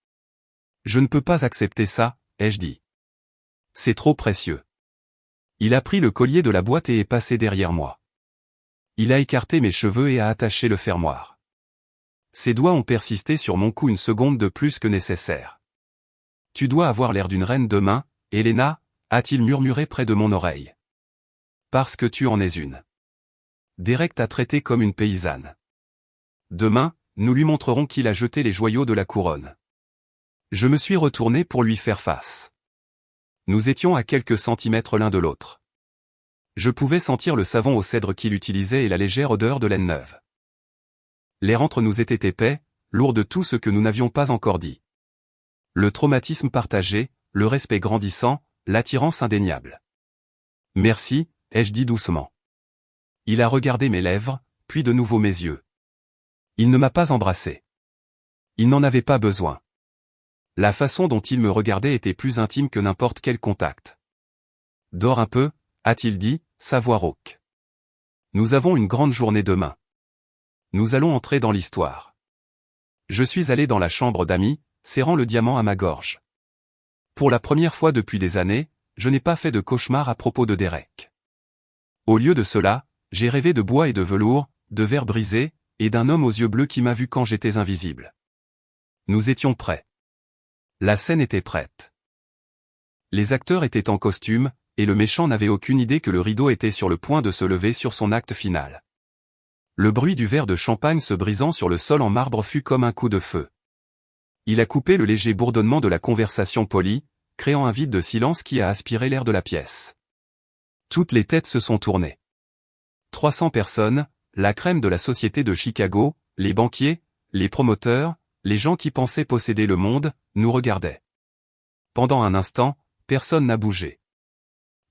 Je ne peux pas accepter ça, ai-je dit. C'est trop précieux. Il a pris le collier de la boîte et est passé derrière moi. Il a écarté mes cheveux et a attaché le fermoir. Ses doigts ont persisté sur mon cou une seconde de plus que nécessaire. « Tu dois avoir l'air d'une reine demain, Elena » a-t-il murmuré près de mon oreille. « Parce que tu en es une. Derek t'a traité comme une paysanne. Demain, nous lui montrerons qu'il a jeté les joyaux de la couronne. » Je me suis retourné pour lui faire face. Nous étions à quelques centimètres l'un de l'autre. Je pouvais sentir le savon au cèdre qu'il utilisait et la légère odeur de laine neuve. L'air entre nous était épais, lourd de tout ce que nous n'avions pas encore dit. Le traumatisme partagé, le respect grandissant, l'attirance indéniable. « Merci », ai-je dit doucement. Il a regardé mes lèvres, puis de nouveau mes yeux. Il ne m'a pas embrassé. Il n'en avait pas besoin. La façon dont il me regardait était plus intime que n'importe quel contact. « Dors un peu », a-t-il dit, sa voix rauque. « Nous avons une grande journée demain. Nous allons entrer dans l'histoire. » Je suis allé dans la chambre d'amis, serrant le diamant à ma gorge. Pour la première fois depuis des années, je n'ai pas fait de cauchemar à propos de Derek. Au lieu de cela, j'ai rêvé de bois et de velours, de verre brisé, et d'un homme aux yeux bleus qui m'a vu quand j'étais invisible. Nous étions prêts. La scène était prête. Les acteurs étaient en costume, et le méchant n'avait aucune idée que le rideau était sur le point de se lever sur son acte final. Le bruit du verre de champagne se brisant sur le sol en marbre fut comme un coup de feu. Il a coupé le léger bourdonnement de la conversation polie, créant un vide de silence qui a aspiré l'air de la pièce. Toutes les têtes se sont tournées. 300 personnes, la crème de la société de Chicago, les banquiers, les promoteurs, les gens qui pensaient posséder le monde, nous regardaient. Pendant un instant, personne n'a bougé.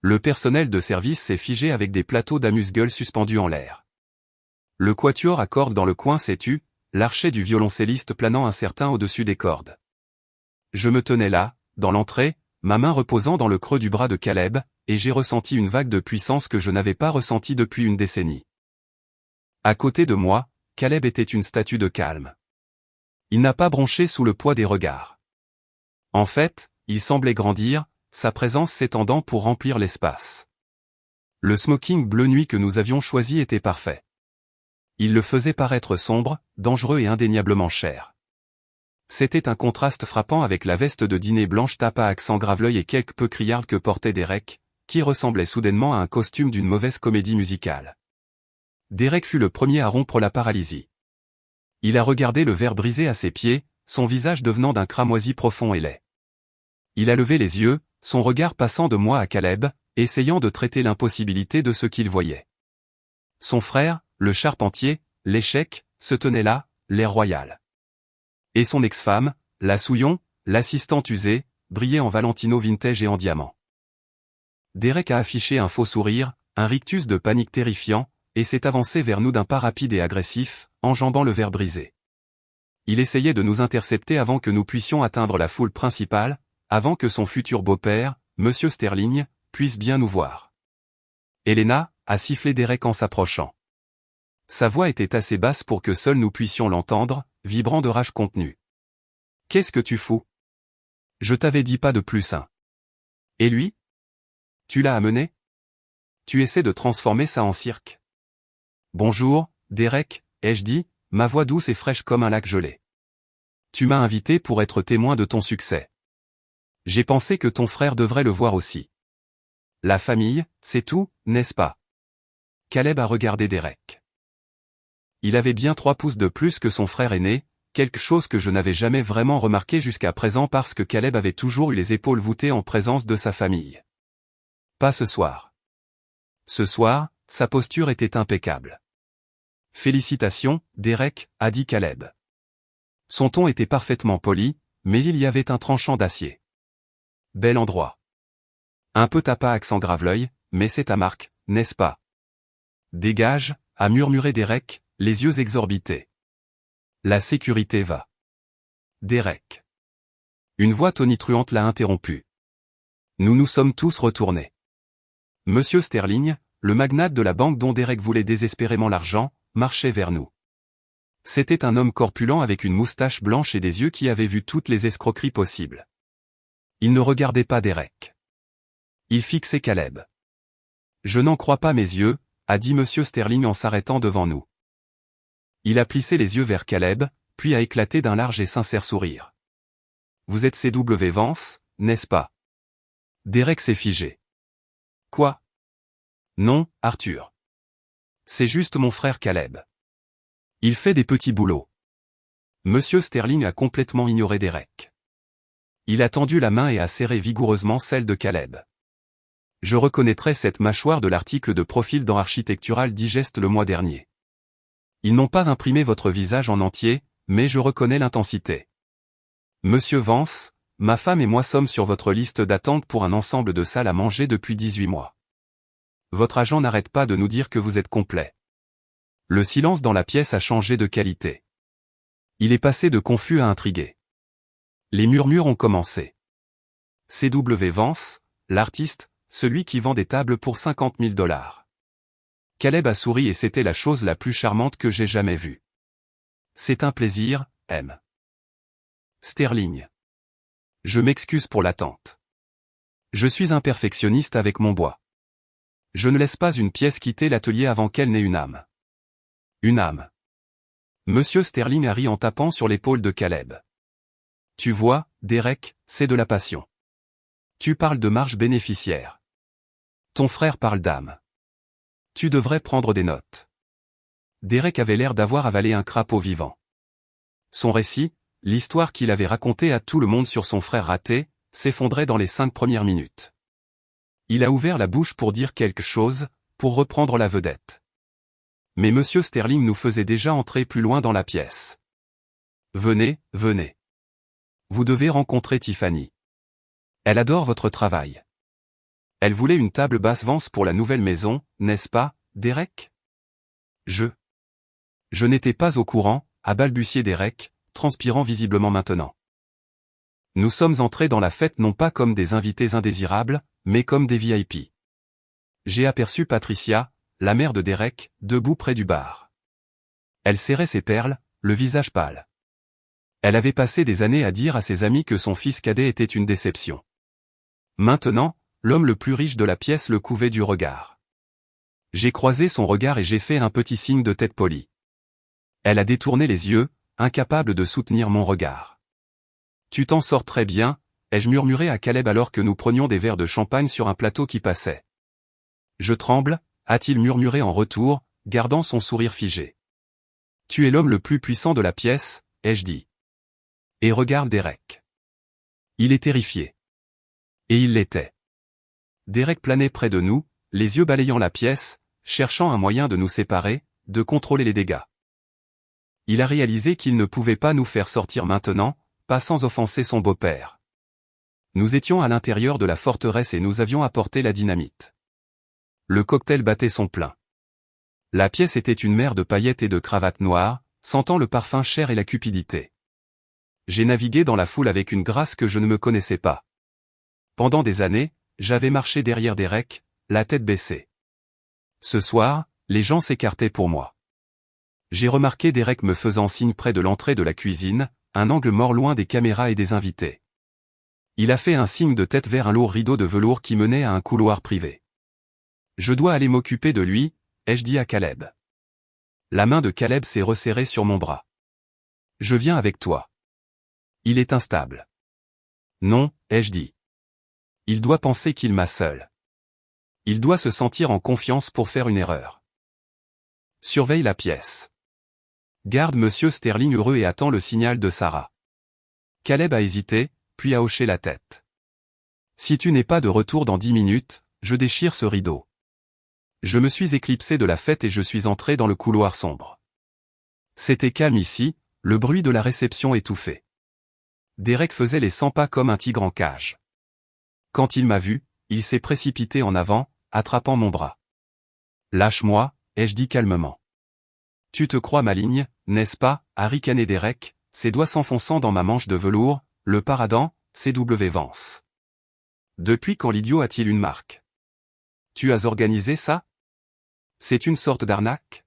Le personnel de service s'est figé avec des plateaux d'amuse-gueule suspendus en l'air. Le quatuor à cordes dans le coin s'est tu, l'archet du violoncelliste planant incertain au-dessus des cordes. Je me tenais là, dans l'entrée, ma main reposant dans le creux du bras de Caleb, et j'ai ressenti une vague de puissance que je n'avais pas ressentie depuis une décennie. À côté de moi, Caleb était une statue de calme. Il n'a pas bronché sous le poids des regards. En fait, il semblait grandir, sa présence s'étendant pour remplir l'espace. Le smoking bleu nuit que nous avions choisi était parfait. Il le faisait paraître sombre, dangereux et indéniablement cher. C'était un contraste frappant avec la veste de dîner blanche tape à accent graveleuil et quelque peu criarde que portait Derek, qui ressemblait soudainement à un costume d'une mauvaise comédie musicale. Derek fut le premier à rompre la paralysie. Il a regardé le verre brisé à ses pieds, son visage devenant d'un cramoisi profond et laid. Il a levé les yeux, son regard passant de moi à Caleb, essayant de traiter l'impossibilité de ce qu'il voyait. Son frère, le charpentier, l'échec, se tenait là, l'air royal. Et son ex-femme, la Souillon, l'assistante usée, brillait en Valentino vintage et en diamant. Derek a affiché un faux sourire, un rictus de panique terrifiant, et s'est avancé vers nous d'un pas rapide et agressif, enjambant le verre brisé. Il essayait de nous intercepter avant que nous puissions atteindre la foule principale, avant que son futur beau-père, Monsieur Sterling, puisse bien nous voir. Helena, a sifflé Derek en s'approchant. Sa voix était assez basse pour que seuls nous puissions l'entendre, vibrant de rage contenue. « Qu'est-ce que tu fous ? Je t'avais dit pas de plus hein. Et lui ? Tu l'as amené ? Tu essaies de transformer ça en cirque. Bonjour, Derek, ai-je dit, ma voix douce et fraîche comme un lac gelé. Tu m'as invité pour être témoin de ton succès. J'ai pensé que ton frère devrait le voir aussi. La famille, c'est tout, n'est-ce pas ? Caleb a regardé Derek. Il avait bien 3 pouces de plus que son frère aîné, quelque chose que je n'avais jamais vraiment remarqué jusqu'à présent parce que Caleb avait toujours eu les épaules voûtées en présence de sa famille. Pas ce soir. Ce soir, sa posture était impeccable. Félicitations, Derek, a dit Caleb. Son ton était parfaitement poli, mais il y avait un tranchant d'acier. Bel endroit. Un peu tapas accent graveleuil, mais c'est ta marque, n'est-ce pas ? Dégage, a murmuré Derek, les yeux exorbités. La sécurité va. Derek. Une voix tonitruante l'a interrompu. Nous nous sommes tous retournés. Monsieur Sterling, le magnate de la banque dont Derek voulait désespérément l'argent, marchait vers nous. C'était un homme corpulent avec une moustache blanche et des yeux qui avaient vu toutes les escroqueries possibles. Il ne regardait pas Derek. Il fixait Caleb. Je n'en crois pas mes yeux, a dit Monsieur Sterling en s'arrêtant devant nous. Il a plissé les yeux vers Caleb, puis a éclaté d'un large et sincère sourire. Vous êtes C.W. Vance, n'est-ce pas ? Derek s'est figé. Quoi ? Non, Arthur. C'est juste mon frère Caleb. Il fait des petits boulots. Monsieur Sterling a complètement ignoré Derek. Il a tendu la main et a serré vigoureusement celle de Caleb. Je reconnaîtrai cette mâchoire de l'article de profil dans Architectural Digest le mois dernier. Ils n'ont pas imprimé votre visage en entier, mais je reconnais l'intensité. Monsieur Vance, ma femme et moi sommes sur votre liste d'attente pour un ensemble de salles à manger depuis 18 mois. Votre agent n'arrête pas de nous dire que vous êtes complet. Le silence dans la pièce a changé de qualité. Il est passé de confus à intrigué. Les murmures ont commencé. C.W. Vance, l'artiste, celui qui vend des tables pour 50 000 $. Caleb a souri et c'était la chose la plus charmante que j'ai jamais vue. C'est un plaisir, M. Sterling. Je m'excuse pour l'attente. Je suis un perfectionniste avec mon bois. Je ne laisse pas une pièce quitter l'atelier avant qu'elle n'ait une âme. Une âme. Monsieur Sterling a ri en tapant sur l'épaule de Caleb. Tu vois, Derek, c'est de la passion. Tu parles de marge bénéficiaire. Ton frère parle d'âme. Tu devrais prendre des notes. Derek avait l'air d'avoir avalé un crapaud vivant. Son récit, l'histoire qu'il avait racontée à tout le monde sur son frère raté, s'effondrait dans les 5 premières minutes. Il a ouvert la bouche pour dire quelque chose, pour reprendre la vedette. Mais Monsieur Sterling nous faisait déjà entrer plus loin dans la pièce. Venez, venez. Vous devez rencontrer Tiffany. Elle adore votre travail. Elle voulait une table basse Vance pour la nouvelle maison, n'est-ce pas, Derek ? Je n'étais pas au courant, a balbutié Derek, transpirant visiblement maintenant. Nous sommes entrés dans la fête non pas comme des invités indésirables, mais comme des VIP. J'ai aperçu Patricia, la mère de Derek, debout près du bar. Elle serrait ses perles, le visage pâle. Elle avait passé des années à dire à ses amis que son fils cadet était une déception. Maintenant, l'homme le plus riche de la pièce le couvait du regard. J'ai croisé son regard et j'ai fait un petit signe de tête polie. Elle a détourné les yeux, incapable de soutenir mon regard. Tu t'en sors très bien, ai-je murmuré à Caleb alors que nous prenions des verres de champagne sur un plateau qui passait. Je tremble, a-t-il murmuré en retour, gardant son sourire figé. Tu es l'homme le plus puissant de la pièce, ai-je dit. Et regarde Derek. Il est terrifié. Et il l'était. Derek planait près de nous, les yeux balayant la pièce, cherchant un moyen de nous séparer, de contrôler les dégâts. Il a réalisé qu'il ne pouvait pas nous faire sortir maintenant, pas sans offenser son beau-père. Nous étions à l'intérieur de la forteresse et nous avions apporté la dynamite. Le cocktail battait son plein. La pièce était une mer de paillettes et de cravates noires, sentant le parfum cher et la cupidité. J'ai navigué dans la foule avec une grâce que je ne me connaissais pas. Pendant des années, j'avais marché derrière Derek, la tête baissée. Ce soir, les gens s'écartaient pour moi. J'ai remarqué Derek me faisant signe près de l'entrée de la cuisine, un angle mort loin des caméras et des invités. Il a fait un signe de tête vers un lourd rideau de velours qui menait à un couloir privé. Je dois aller m'occuper de lui, ai-je dit à Caleb. La main de Caleb s'est resserrée sur mon bras. Je viens avec toi. Il est instable. Non, ai-je dit. Il doit penser qu'il m'a seul. Il doit se sentir en confiance pour faire une erreur. Surveille la pièce. Garde Monsieur Sterling heureux et attend le signal de Sarah. Caleb a hésité, puis a hoché la tête. Si tu n'es pas de retour dans 10 minutes, je déchire ce rideau. Je me suis éclipsé de la fête et je suis entré dans le couloir sombre. C'était calme ici, le bruit de la réception étouffé. Derek faisait les 100 pas comme un tigre en cage. Quand il m'a vu, il s'est précipité en avant, attrapant mon bras. Lâche-moi, ai-je dit calmement. Tu te crois maligne, n'est-ce pas, a ricané Derek, ses doigts s'enfonçant dans ma manche de velours, le paradant, C.W. Vance. Depuis quand l'idiot a-t-il une marque? Tu as organisé ça? C'est une sorte d'arnaque?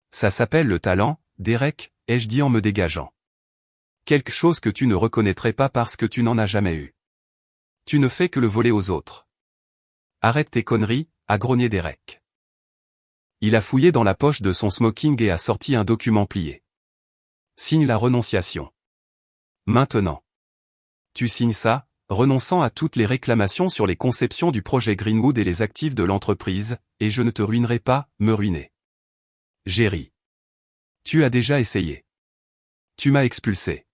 Ça s'appelle le talent, Derek, ai-je dit en me dégageant. Quelque chose que tu ne reconnaîtrais pas parce que tu n'en as jamais eu. Tu ne fais que le voler aux autres. Arrête tes conneries, a grogné Derek. Il a fouillé dans la poche de son smoking et a sorti un document plié. Signe la renonciation. Maintenant. Tu signes ça, renonçant à toutes les réclamations sur les conceptions du projet Greenwood et les actifs de l'entreprise, et je ne te ruinerai pas, me ruiner. J'ai ri. Tu as déjà essayé. Tu m'as expulsé.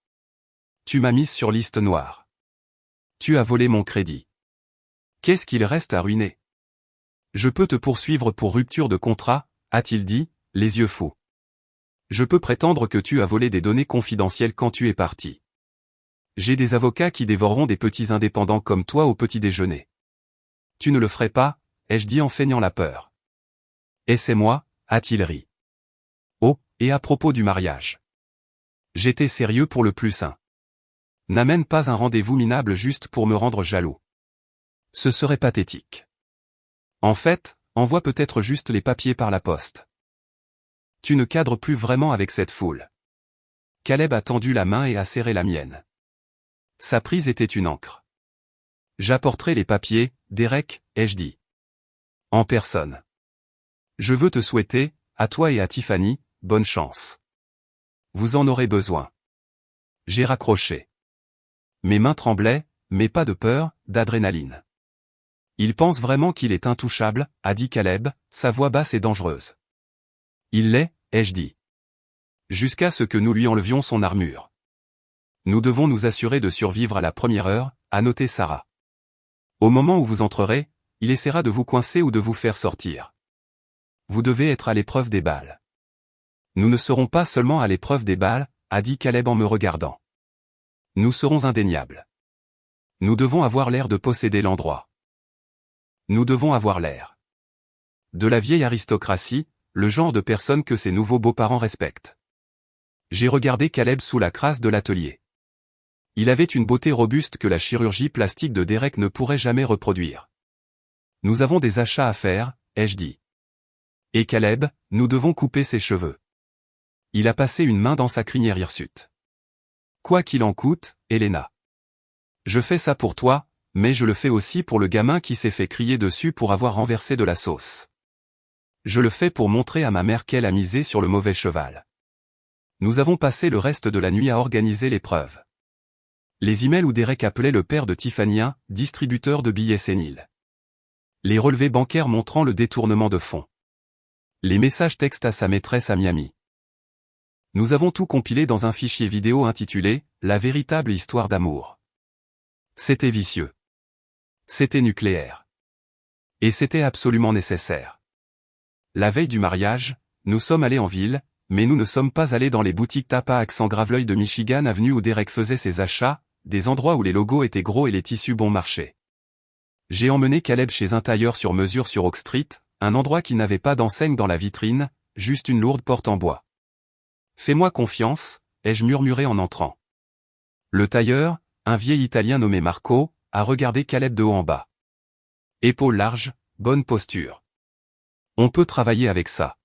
Tu m'as mise sur liste noire. Tu as volé mon crédit. Qu'est-ce qu'il reste à ruiner? Je peux te poursuivre pour rupture de contrat, a-t-il dit, les yeux fous. Je peux prétendre que tu as volé des données confidentielles quand tu es parti. J'ai des avocats qui dévoreront des petits indépendants comme toi au petit déjeuner. Tu ne le ferais pas, ai-je dit en feignant la peur. Et c'est moi, a-t-il ri. Oh, et à propos du mariage. J'étais sérieux pour le plus sain. N'amène pas un rendez-vous minable juste pour me rendre jaloux. Ce serait pathétique. En fait, envoie peut-être juste les papiers par la poste. Tu ne cadres plus vraiment avec cette foule. Caleb a tendu la main et a serré la mienne. Sa prise était une encre. J'apporterai les papiers, Derek, ai-je dit. En personne. Je veux te souhaiter, à toi et à Tiffany, bonne chance. Vous en aurez besoin. J'ai raccroché. Mes mains tremblaient, mais pas de peur, d'adrénaline. Il pense vraiment qu'il est intouchable, a dit Caleb, sa voix basse et dangereuse. Il l'est, ai-je dit. Jusqu'à ce que nous lui enlevions son armure. Nous devons nous assurer de survivre à la première heure, a noté Sarah. Au moment où vous entrerez, il essaiera de vous coincer ou de vous faire sortir. Vous devez être à l'épreuve des balles. Nous ne serons pas seulement à l'épreuve des balles, a dit Caleb en me regardant. Nous serons indéniables. Nous devons avoir l'air de posséder l'endroit. Nous devons avoir l'air de la vieille aristocratie, le genre de personne que ses nouveaux beaux-parents respectent. J'ai regardé Caleb sous la crasse de l'atelier. Il avait une beauté robuste que la chirurgie plastique de Derek ne pourrait jamais reproduire. Nous avons des achats à faire, ai-je dit. Et Caleb, nous devons couper ses cheveux. Il a passé une main dans sa crinière hirsute. Quoi qu'il en coûte, Helena. Je fais ça pour toi, mais je le fais aussi pour le gamin qui s'est fait crier dessus pour avoir renversé de la sauce. Je le fais pour montrer à ma mère qu'elle a misé sur le mauvais cheval. Nous avons passé le reste de la nuit à organiser l'épreuve. Les emails où Derek appelait le père de Tiffany, un distributeur de billets séniles. Les relevés bancaires montrant le détournement de fonds. Les messages textes à sa maîtresse à Miami. Nous avons tout compilé dans un fichier vidéo intitulé « La véritable histoire d'amour ». C'était vicieux. C'était nucléaire. Et c'était absolument nécessaire. La veille du mariage, nous sommes allés en ville, mais nous ne sommes pas allés dans les boutiques Tapa accent Graveleuil de Michigan avenue où Derek faisait ses achats, des endroits où les logos étaient gros et les tissus bon marché. J'ai emmené Caleb chez un tailleur sur mesure sur Oak Street, un endroit qui n'avait pas d'enseigne dans la vitrine, juste une lourde porte en bois. « Fais-moi confiance », ai-je murmuré en entrant. Le tailleur, un vieil Italien nommé Marco, a regardé Caleb de haut en bas. Épaules larges, bonne posture. On peut travailler avec ça.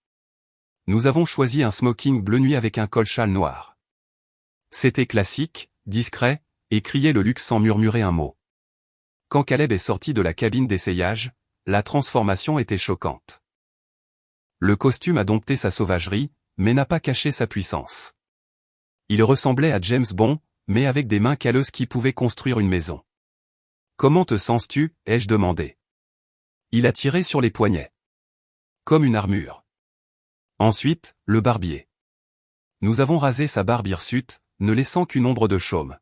Nous avons choisi un smoking bleu nuit avec un col-châle noir. C'était classique, discret, et criait le luxe sans murmurer un mot. Quand Caleb est sorti de la cabine d'essayage, la transformation était choquante. Le costume a dompté sa sauvagerie, mais n'a pas caché sa puissance. Il ressemblait à James Bond, mais avec des mains calleuses qui pouvaient construire une maison. « Comment te sens-tu » ai-je demandé. Il a tiré sur les poignets. Comme une armure. Ensuite, le barbier. Nous avons rasé sa barbe hirsute, ne laissant qu'une ombre de chaume.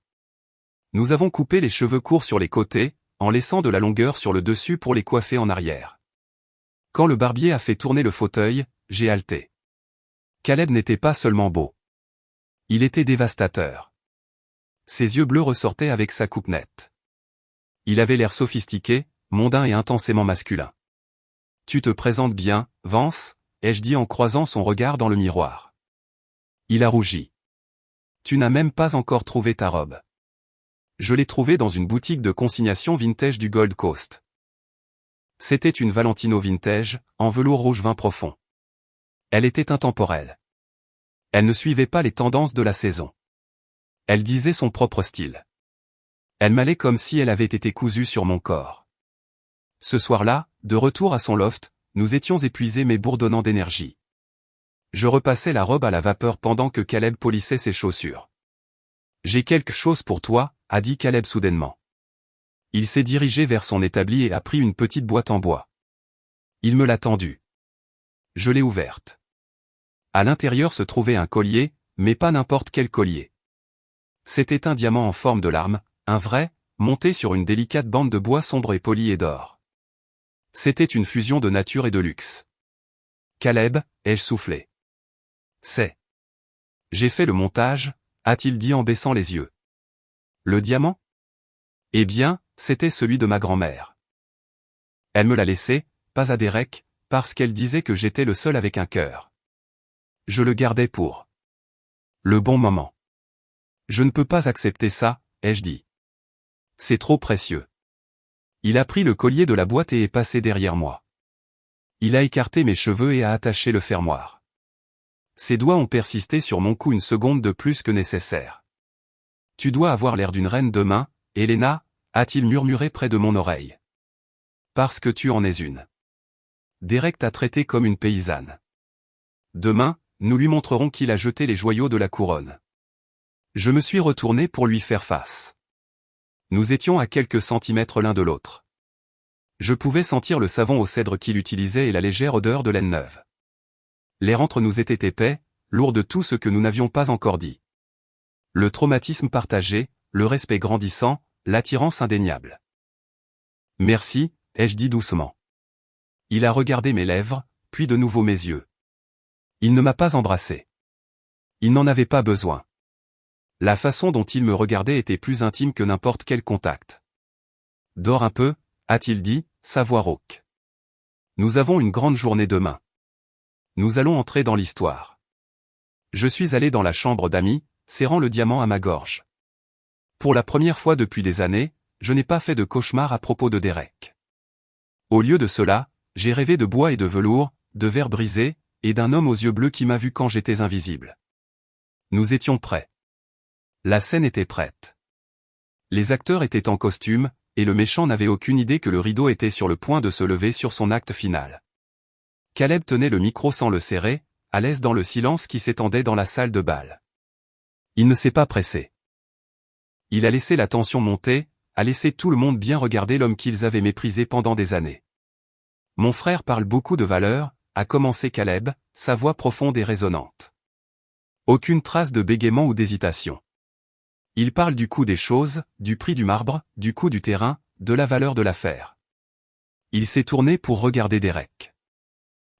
Nous avons coupé les cheveux courts sur les côtés, en laissant de la longueur sur le dessus pour les coiffer en arrière. Quand le barbier a fait tourner le fauteuil, j'ai haleté. Caleb n'était pas seulement beau. Il était dévastateur. Ses yeux bleus ressortaient avec sa coupe nette. Il avait l'air sophistiqué, mondain et intensément masculin. « Tu te présentes bien, Vance » ai-je dit en croisant son regard dans le miroir. Il a rougi. « Tu n'as même pas encore trouvé ta robe. » Je l'ai trouvée dans une boutique de consignation vintage du Gold Coast. C'était une Valentino vintage, en velours rouge vin profond. Elle était intemporelle. Elle ne suivait pas les tendances de la saison. Elle disait son propre style. Elle m'allait comme si elle avait été cousue sur mon corps. Ce soir-là, de retour à son loft, nous étions épuisés mais bourdonnants d'énergie. Je repassais la robe à la vapeur pendant que Caleb polissait ses chaussures. « J'ai quelque chose pour toi », a dit Caleb soudainement. Il s'est dirigé vers son établi et a pris une petite boîte en bois. Il me l'a tendue. Je l'ai ouverte. À l'intérieur se trouvait un collier, mais pas n'importe quel collier. C'était un diamant en forme de larme, un vrai, monté sur une délicate bande de bois sombre et poli et d'or. C'était une fusion de nature et de luxe. « Caleb » ai-je soufflé. « C'est. » J'ai fait le montage, a-t-il dit en baissant les yeux. Le diamant ? Eh bien, c'était celui de ma grand-mère. Elle me l'a laissé, pas à Derek, parce qu'elle disait que j'étais le seul avec un cœur. Je le gardais pour le bon moment. Je ne peux pas accepter ça, ai-je dit. C'est trop précieux. Il a pris le collier de la boîte et est passé derrière moi. Il a écarté mes cheveux et a attaché le fermoir. Ses doigts ont persisté sur mon cou une seconde de plus que nécessaire. « Tu dois avoir l'air d'une reine demain, Elena » a-t-il murmuré près de mon oreille. « Parce que tu en es une. » Derek t'a traité comme une paysanne. Demain, nous lui montrerons qu'il a jeté les joyaux de la couronne. Je me suis retourné pour lui faire face. Nous étions à quelques centimètres l'un de l'autre. Je pouvais sentir le savon au cèdre qu'il utilisait et la légère odeur de laine neuve. L'air entre nous était épais, lourd de tout ce que nous n'avions pas encore dit. Le traumatisme partagé, le respect grandissant, l'attirance indéniable. « Merci », ai-je dit doucement. Il a regardé mes lèvres, puis de nouveau mes yeux. Il ne m'a pas embrassé. Il n'en avait pas besoin. La façon dont il me regardait était plus intime que n'importe quel contact. « Dors un peu », a-t-il dit, sa voix rauque. Nous avons une grande journée demain. Nous allons entrer dans l'histoire. Je suis allé dans la chambre d'amis, serrant le diamant à ma gorge. Pour la première fois depuis des années, je n'ai pas fait de cauchemar à propos de Derek. Au lieu de cela, j'ai rêvé de bois et de velours, de verre brisé, et d'un homme aux yeux bleus qui m'a vu quand j'étais invisible. Nous étions prêts. La scène était prête. Les acteurs étaient en costume, et le méchant n'avait aucune idée que le rideau était sur le point de se lever sur son acte final. Caleb tenait le micro sans le serrer, à l'aise dans le silence qui s'étendait dans la salle de bal. Il ne s'est pas pressé. Il a laissé la tension monter, a laissé tout le monde bien regarder l'homme qu'ils avaient méprisé pendant des années. Mon frère parle beaucoup de valeurs, a commencé Caleb, sa voix profonde et résonnante. Aucune trace de bégaiement ou d'hésitation. Il parle du coût des choses, du prix du marbre, du coût du terrain, de la valeur de l'affaire. Il s'est tourné pour regarder Derek.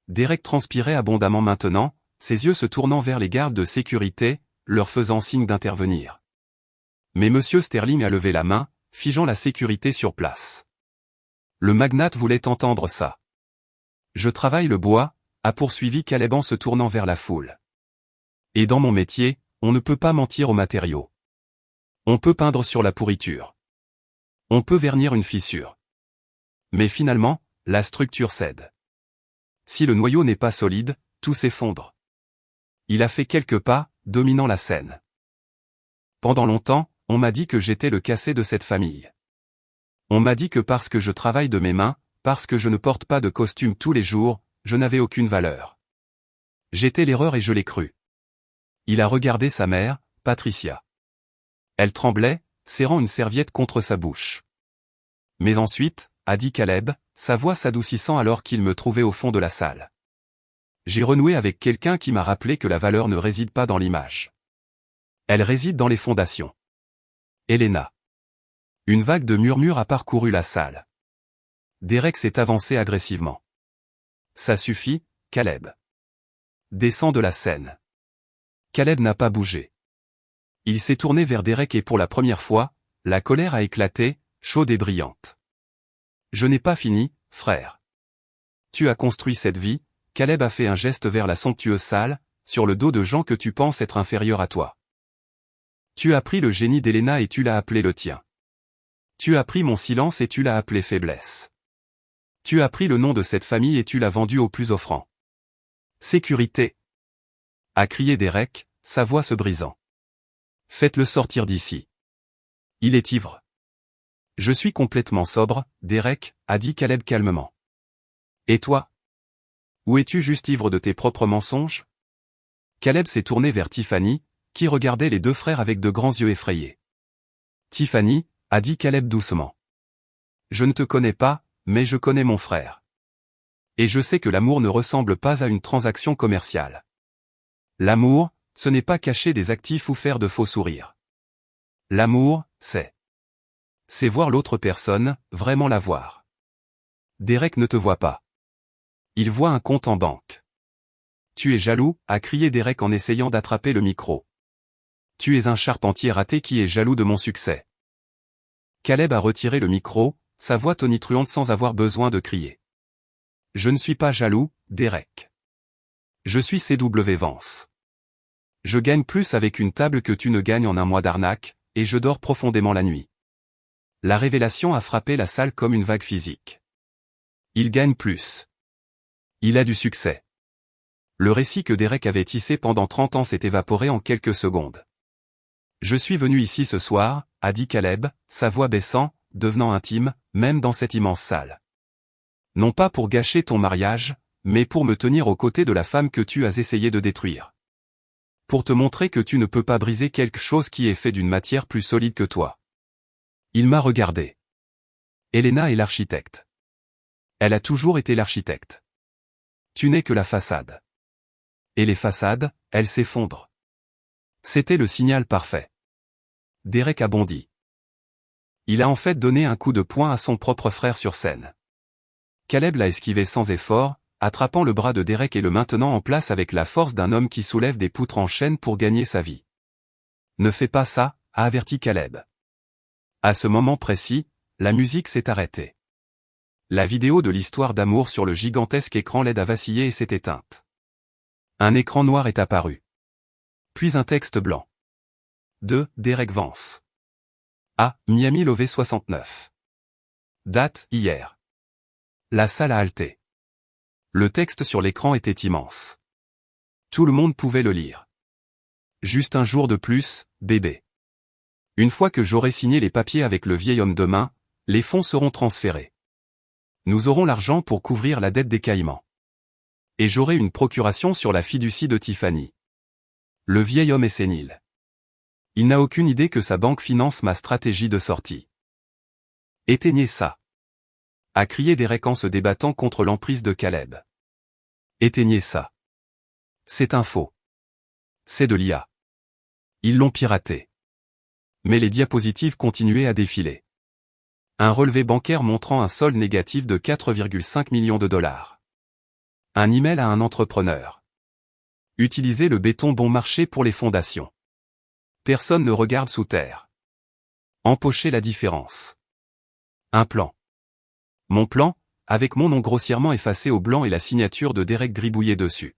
Derek transpirait abondamment maintenant, ses yeux se tournant vers les gardes de sécurité, leur faisant signe d'intervenir. Mais M. Sterling a levé la main, figeant la sécurité sur place. Le magnate voulait entendre ça. Je travaille le bois, a poursuivi Caleb en se tournant vers la foule. Et dans mon métier, on ne peut pas mentir aux matériaux. On peut peindre sur la pourriture. On peut vernir une fissure. Mais finalement, la structure cède. Si le noyau n'est pas solide, tout s'effondre. Il a fait quelques pas, dominant la scène. Pendant longtemps, on m'a dit que j'étais le cassé de cette famille. On m'a dit que parce que je travaille de mes mains, parce que je ne porte pas de costume tous les jours, je n'avais aucune valeur. J'étais l'erreur et je l'ai cru. Il a regardé sa mère, Patricia. Elle tremblait, serrant une serviette contre sa bouche. Mais ensuite, a dit Caleb, sa voix s'adoucissant alors qu'il me trouvait au fond de la salle. J'ai renoué avec quelqu'un qui m'a rappelé que la valeur ne réside pas dans l'image. Elle réside dans les fondations. Helena. Une vague de murmures a parcouru la salle. Derek s'est avancé agressivement. Ça suffit, Caleb. Descends de la scène. Caleb n'a pas bougé. Il s'est tourné vers Derek et pour la première fois, la colère a éclaté, chaude et brillante. Je n'ai pas fini, frère. Tu as construit cette vie, Caleb a fait un geste vers la somptueuse salle, sur le dos de gens que tu penses être inférieurs à toi. Tu as pris le génie d'Helena et tu l'as appelé le tien. Tu as pris mon silence et tu l'as appelé faiblesse. Tu as pris le nom de cette famille et tu l'as vendu au plus offrant. Sécurité, a crié Derek, sa voix se brisant. Faites-le sortir d'ici. Il est ivre. Je suis complètement sobre, Derek, a dit Caleb calmement. Et toi? Où es-tu juste ivre de tes propres mensonges? Caleb s'est tourné vers Tiffany, qui regardait les deux frères avec de grands yeux effrayés. Tiffany, a dit Caleb doucement. Je ne te connais pas, mais je connais mon frère. Et je sais que l'amour ne ressemble pas à une transaction commerciale. L'amour, ce n'est pas cacher des actifs ou faire de faux sourires. L'amour, c'est voir l'autre personne, vraiment la voir. Derek ne te voit pas. Il voit un compte en banque. Tu es jaloux, a crié Derek en essayant d'attraper le micro. Tu es un charpentier raté qui est jaloux de mon succès. Caleb a retiré le micro, sa voix tonitruante sans avoir besoin de crier. Je ne suis pas jaloux, Derek. Je suis C.W. Vance. Je gagne plus avec une table que tu ne gagnes en un mois d'arnaque, et je dors profondément la nuit. La révélation a frappé la salle comme une vague physique. Il gagne plus. Il a du succès. Le récit que Derek avait tissé pendant 30 ans s'est évaporé en quelques secondes. Je suis venu ici ce soir, a dit Caleb, sa voix baissant, devenant intime, même dans cette immense salle. Non pas pour gâcher ton mariage, mais pour me tenir aux côtés de la femme que tu as essayé de détruire. Pour te montrer que tu ne peux pas briser quelque chose qui est fait d'une matière plus solide que toi. Il m'a regardé. Helena est l'architecte. Elle a toujours été l'architecte. Tu n'es que la façade. Et les façades, elles s'effondrent. C'était le signal parfait. Derek a bondi. Il a en fait donné un coup de poing à son propre frère sur scène. Caleb l'a esquivé sans effort, attrapant le bras de Derek et le maintenant en place avec la force d'un homme qui soulève des poutres en chaîne pour gagner sa vie. Ne fais pas ça, a averti Caleb. À ce moment précis, la musique s'est arrêtée. La vidéo de l'histoire d'amour sur le gigantesque écran LED a vacillé et s'est éteinte. Un écran noir est apparu. Puis un texte blanc. De Derek Vance. À Miami Lové 69. Date, hier. La salle a halté. Le texte sur l'écran était immense. Tout le monde pouvait le lire. Juste un jour de plus, bébé. Une fois que j'aurai signé les papiers avec le vieil homme demain, Les fonds seront transférés. Nous aurons l'argent pour couvrir la dette des Caïmans. Et j'aurai une procuration sur la fiducie de Tiffany. Le vieil homme est sénile. Il n'a aucune idée que sa banque finance ma stratégie de sortie. Éteignez ça. A crié Derek en se débattant contre l'emprise de Caleb. Éteignez ça. C'est un faux. C'est de l'IA. Ils l'ont piraté. Mais les diapositives continuaient à défiler. Un relevé bancaire montrant un solde négatif de 4,5 millions de dollars. Un email à un entrepreneur. Utilisez le béton bon marché pour les fondations. Personne ne regarde sous terre. Empochez la différence. Un plan. Mon plan, avec mon nom grossièrement effacé au blanc et la signature de Derek gribouillée dessus.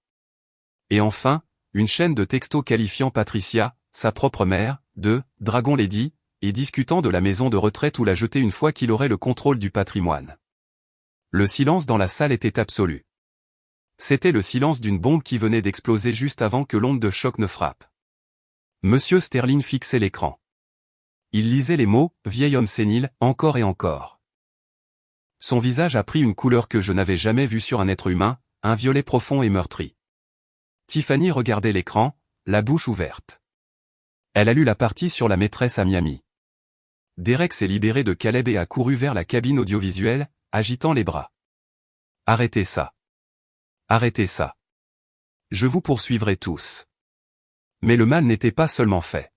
Et enfin, une chaîne de textos qualifiant Patricia, sa propre mère, de « Dragon Lady », et discutant de la maison de retraite où la jeter une fois qu'il aurait le contrôle du patrimoine. Le silence dans la salle était absolu. C'était le silence d'une bombe qui venait d'exploser juste avant que l'onde de choc ne frappe. Monsieur Sterling fixait l'écran. Il lisait les mots « vieil homme sénile » encore et encore. Son visage a pris une couleur que je n'avais jamais vue sur un être humain, un violet profond et meurtri. Tiffany regardait l'écran, la bouche ouverte. Elle a lu la partie sur la maîtresse à Miami. Derek s'est libéré de Caleb et a couru vers la cabine audiovisuelle, agitant les bras. Arrêtez ça. Arrêtez ça. Je vous poursuivrai tous. Mais le mal n'était pas seulement fait.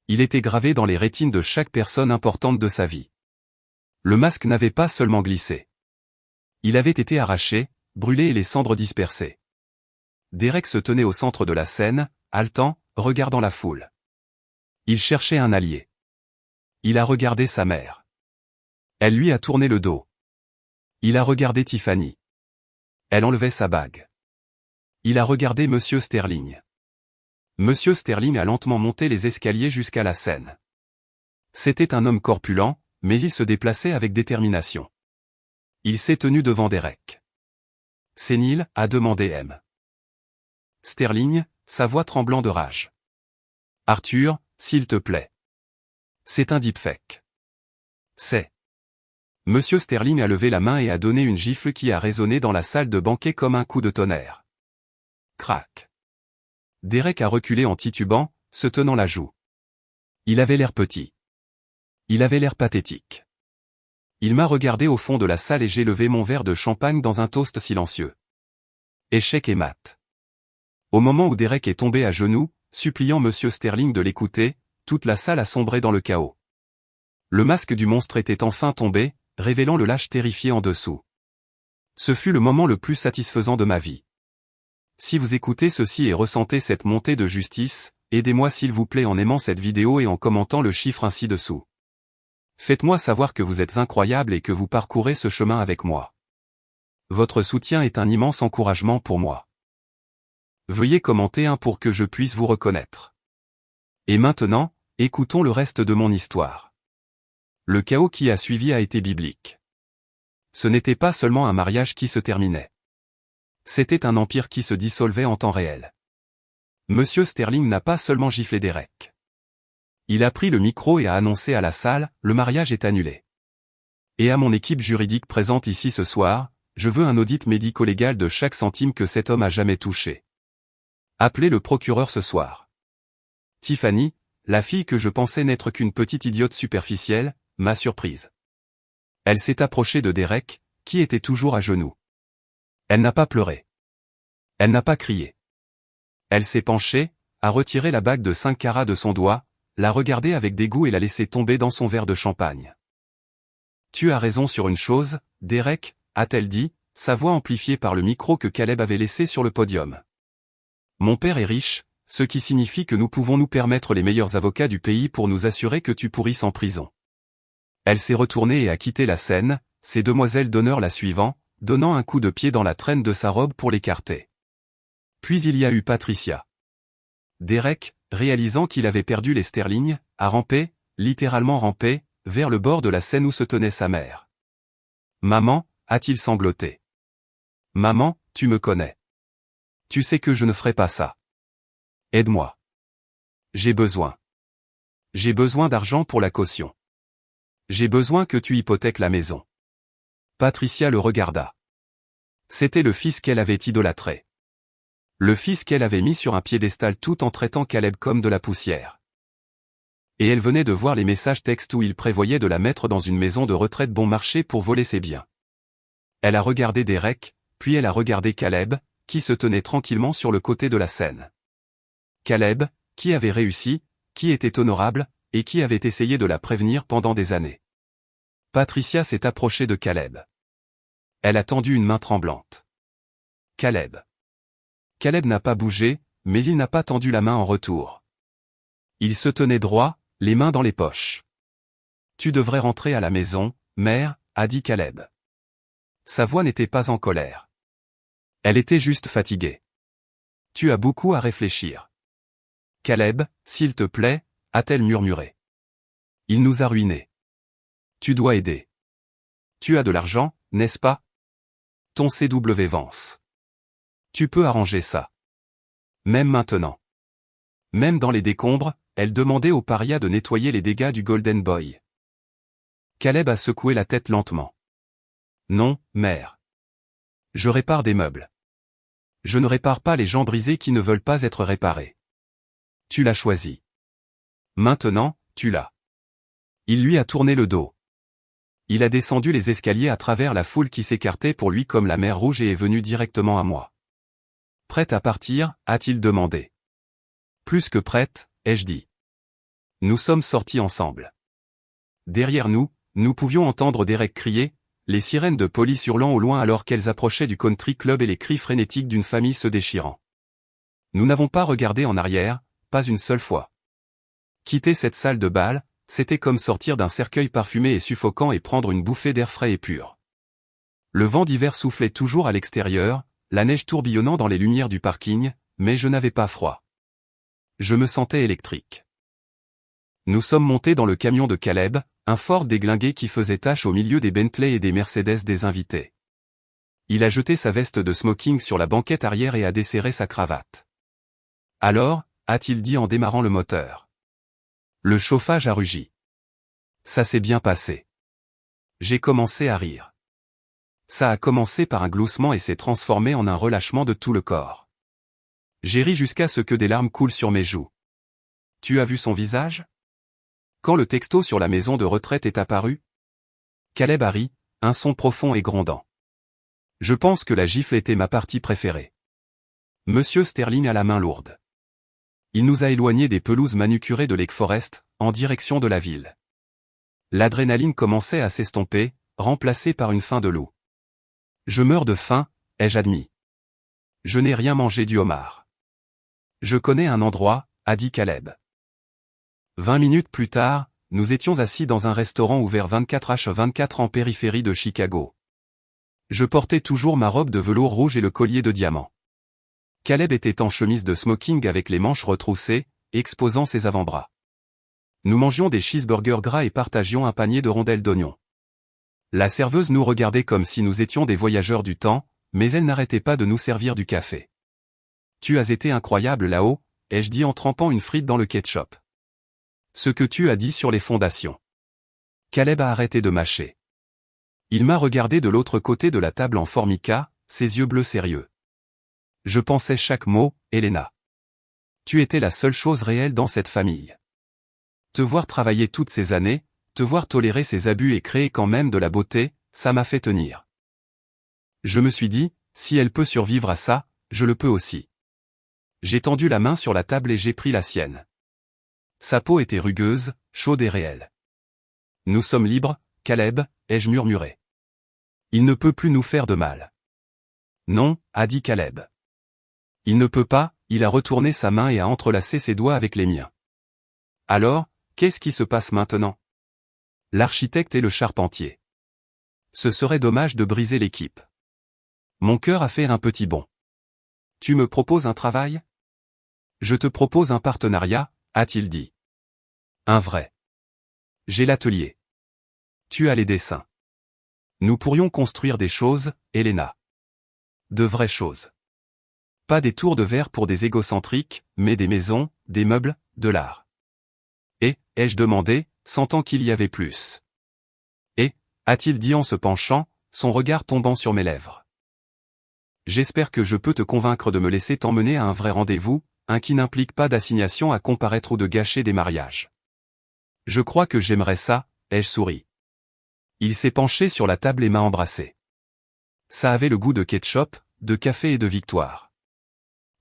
Il était gravé dans les rétines de chaque personne importante de sa vie. Le masque n'avait pas seulement glissé. Il avait été arraché, brûlé et les cendres dispersées. Derek se tenait au centre de la scène, haletant, regardant la foule. Il cherchait un allié. Il a regardé sa mère. Elle lui a tourné le dos. Il a regardé Tiffany. Elle enlevait sa bague. Il a regardé Monsieur Sterling. Monsieur Sterling a lentement monté les escaliers jusqu'à la scène. C'était un homme corpulent, mais il se déplaçait avec détermination. Il s'est tenu devant Derek. Sénile, a demandé M. Sterling, sa voix tremblant de rage. Arthur, s'il te plaît. C'est un deepfake. C'est. Monsieur Sterling a levé la main et a donné une gifle qui a résonné dans la salle de banquet comme un coup de tonnerre. Crac. Derek a reculé en titubant, se tenant la joue. Il avait l'air petit. Il avait l'air pathétique. Il m'a regardé au fond de la salle et j'ai levé mon verre de champagne dans un toast silencieux. Échec et mat. Au moment où Derek est tombé à genoux, suppliant Monsieur Sterling de l'écouter, toute la salle a sombré dans le chaos. Le masque du monstre était enfin tombé, révélant le lâche terrifié en dessous. Ce fut le moment le plus satisfaisant de ma vie. Si vous écoutez ceci et ressentez cette montée de justice, aidez-moi s'il vous plaît en aimant cette vidéo et en commentant le chiffre ainsi dessous. Faites-moi savoir que vous êtes incroyable et que vous parcourez ce chemin avec moi. Votre soutien est un immense encouragement pour moi. Veuillez commenter un pour que je puisse vous reconnaître. Et maintenant, écoutons le reste de mon histoire. Le chaos qui a suivi a été biblique. Ce n'était pas seulement un mariage qui se terminait. C'était un empire qui se dissolvait en temps réel. Monsieur Sterling n'a pas seulement giflé Derek. Il a pris le micro et a annoncé à la salle, le mariage est annulé. Et à mon équipe juridique présente ici ce soir, je veux un audit médico-légal de chaque centime que cet homme a jamais touché. Appelez le procureur ce soir. Tiffany, la fille que je pensais n'être qu'une petite idiote superficielle, m'a surprise. Elle s'est approchée de Derek, qui était toujours à genoux. Elle n'a pas pleuré. Elle n'a pas crié. Elle s'est penchée, a retiré la bague de 5 carats de son doigt, l'a regardée avec dégoût et l'a laissée tomber dans son verre de champagne. Tu as raison sur une chose, Derek, a-t-elle dit, sa voix amplifiée par le micro que Caleb avait laissé sur le podium. Mon père est riche, ce qui signifie que nous pouvons nous permettre les meilleurs avocats du pays pour nous assurer que tu pourrisses en prison. Elle s'est retournée et a quitté la scène, ses demoiselles d'honneur la suivant, donnant un coup de pied dans la traîne de sa robe pour l'écarter. Puis il y a eu Patricia. Derek, réalisant qu'il avait perdu les Sterling, a rampé, littéralement rampé, vers le bord de la scène où se tenait sa mère. Maman, a-t-il sangloté. Maman, tu me connais. Tu sais que je ne ferai pas ça. Aide-moi. J'ai besoin. J'ai besoin d'argent pour la caution. J'ai besoin que tu hypothèques la maison. Patricia le regarda. C'était le fils qu'elle avait idolâtré. Le fils qu'elle avait mis sur un piédestal tout en traitant Caleb comme de la poussière. Et elle venait de voir les messages textes où il prévoyait de la mettre dans une maison de retraite bon marché pour voler ses biens. Elle a regardé Derek, puis elle a regardé Caleb, qui se tenait tranquillement sur le côté de la scène. Caleb, qui avait réussi, qui était honorable, et qui avait essayé de la prévenir pendant des années. Patricia s'est approchée de Caleb. Elle a tendu une main tremblante. Caleb. Caleb n'a pas bougé, mais il n'a pas tendu la main en retour. Il se tenait droit, les mains dans les poches. Tu devrais rentrer à la maison, mère, a dit Caleb. Sa voix n'était pas en colère. Elle était juste fatiguée. Tu as beaucoup à réfléchir. Caleb, s'il te plaît, a-t-elle murmuré. Il nous a ruinés. Tu dois aider. Tu as de l'argent, n'est-ce pas? Ton CW Vance. Tu peux arranger ça. Même maintenant. Même dans les décombres, elle demandait au paria de nettoyer les dégâts du Golden Boy. Caleb a secoué la tête lentement. Non, mère. Je répare des meubles. Je ne répare pas les gens brisés qui ne veulent pas être réparés. Tu l'as choisi. Maintenant, tu l'as. Il lui a tourné le dos. Il a descendu les escaliers à travers la foule qui s'écartait pour lui comme la mer Rouge et est venu directement à moi. Prête à partir, a-t-il demandé. Plus que prête, ai-je dit. Nous sommes sortis ensemble. Derrière nous, nous pouvions entendre Derek crier, les sirènes de police hurlant au loin alors qu'elles approchaient du country club et les cris frénétiques d'une famille se déchirant. Nous n'avons pas regardé en arrière, pas une seule fois. Quitter cette salle de bal, c'était comme sortir d'un cercueil parfumé et suffocant et prendre une bouffée d'air frais et pur. Le vent d'hiver soufflait toujours à l'extérieur, la neige tourbillonnant dans les lumières du parking, mais je n'avais pas froid. Je me sentais électrique. Nous sommes montés dans le camion de Caleb, un Ford déglingué qui faisait tache au milieu des Bentley et des Mercedes des invités. Il a jeté sa veste de smoking sur la banquette arrière et a desserré sa cravate. Alors, a-t-il dit en démarrant le moteur. Le chauffage a rugi. Ça s'est bien passé. J'ai commencé à rire. Ça a commencé par un gloussement et s'est transformé en un relâchement de tout le corps. J'ai ri jusqu'à ce que des larmes coulent sur mes joues. Tu as vu son visage? Quand le texto sur la maison de retraite est apparu? Caleb a ri, un son profond et grondant. Je pense que la gifle était ma partie préférée. Monsieur Sterling a la main lourde. Il nous a éloignés des pelouses manucurées de Lake Forest, en direction de la ville. L'adrénaline commençait à s'estomper, remplacée par une faim de loup. Je meurs de faim, ai-je admis. Je n'ai rien mangé du homard. Je connais un endroit, a dit Caleb. 20 minutes plus tard, nous étions assis dans un restaurant ouvert 24h24 en périphérie de Chicago. Je portais toujours ma robe de velours rouge et le collier de diamants. Caleb était en chemise de smoking avec les manches retroussées, exposant ses avant-bras. Nous mangions des cheeseburgers gras et partagions un panier de rondelles d'oignons. La serveuse nous regardait comme si nous étions des voyageurs du temps, mais elle n'arrêtait pas de nous servir du café. Tu as été incroyable là-haut, ai-je dit en trempant une frite dans le ketchup. Ce que tu as dit sur les fondations. Caleb a arrêté de mâcher. Il m'a regardé de l'autre côté de la table en formica, ses yeux bleus sérieux. Je pensais chaque mot, Elena. Tu étais la seule chose réelle dans cette famille. Te voir travailler toutes ces années, te voir tolérer ces abus et créer quand même de la beauté, ça m'a fait tenir. Je me suis dit, si elle peut survivre à ça, je le peux aussi. J'ai tendu la main sur la table et j'ai pris la sienne. Sa peau était rugueuse, chaude et réelle. Nous sommes libres, Caleb, ai-je murmuré. Il ne peut plus nous faire de mal. Non, a dit Caleb. Il ne peut pas, il a retourné sa main et a entrelacé ses doigts avec les miens. Alors, qu'est-ce qui se passe maintenant? L'architecte et le charpentier. Ce serait dommage de briser l'équipe. Mon cœur a fait un petit bond. Tu me proposes un travail? Je te propose un partenariat, a-t-il dit. Un vrai. J'ai l'atelier. Tu as les dessins. Nous pourrions construire des choses, Elena. De vraies choses. Pas des tours de verre pour des égocentriques, mais des maisons, des meubles, de l'art. Et, ai-je demandé, sentant qu'il y avait plus. a-t-il dit en se penchant, son regard tombant sur mes lèvres. J'espère que je peux te convaincre de me laisser t'emmener à un vrai rendez-vous, un qui n'implique pas d'assignation à comparaître ou de gâcher des mariages. Je crois que j'aimerais ça, ai-je souri. Il s'est penché sur la table et m'a embrassé. Ça avait le goût de ketchup, de café et de victoire.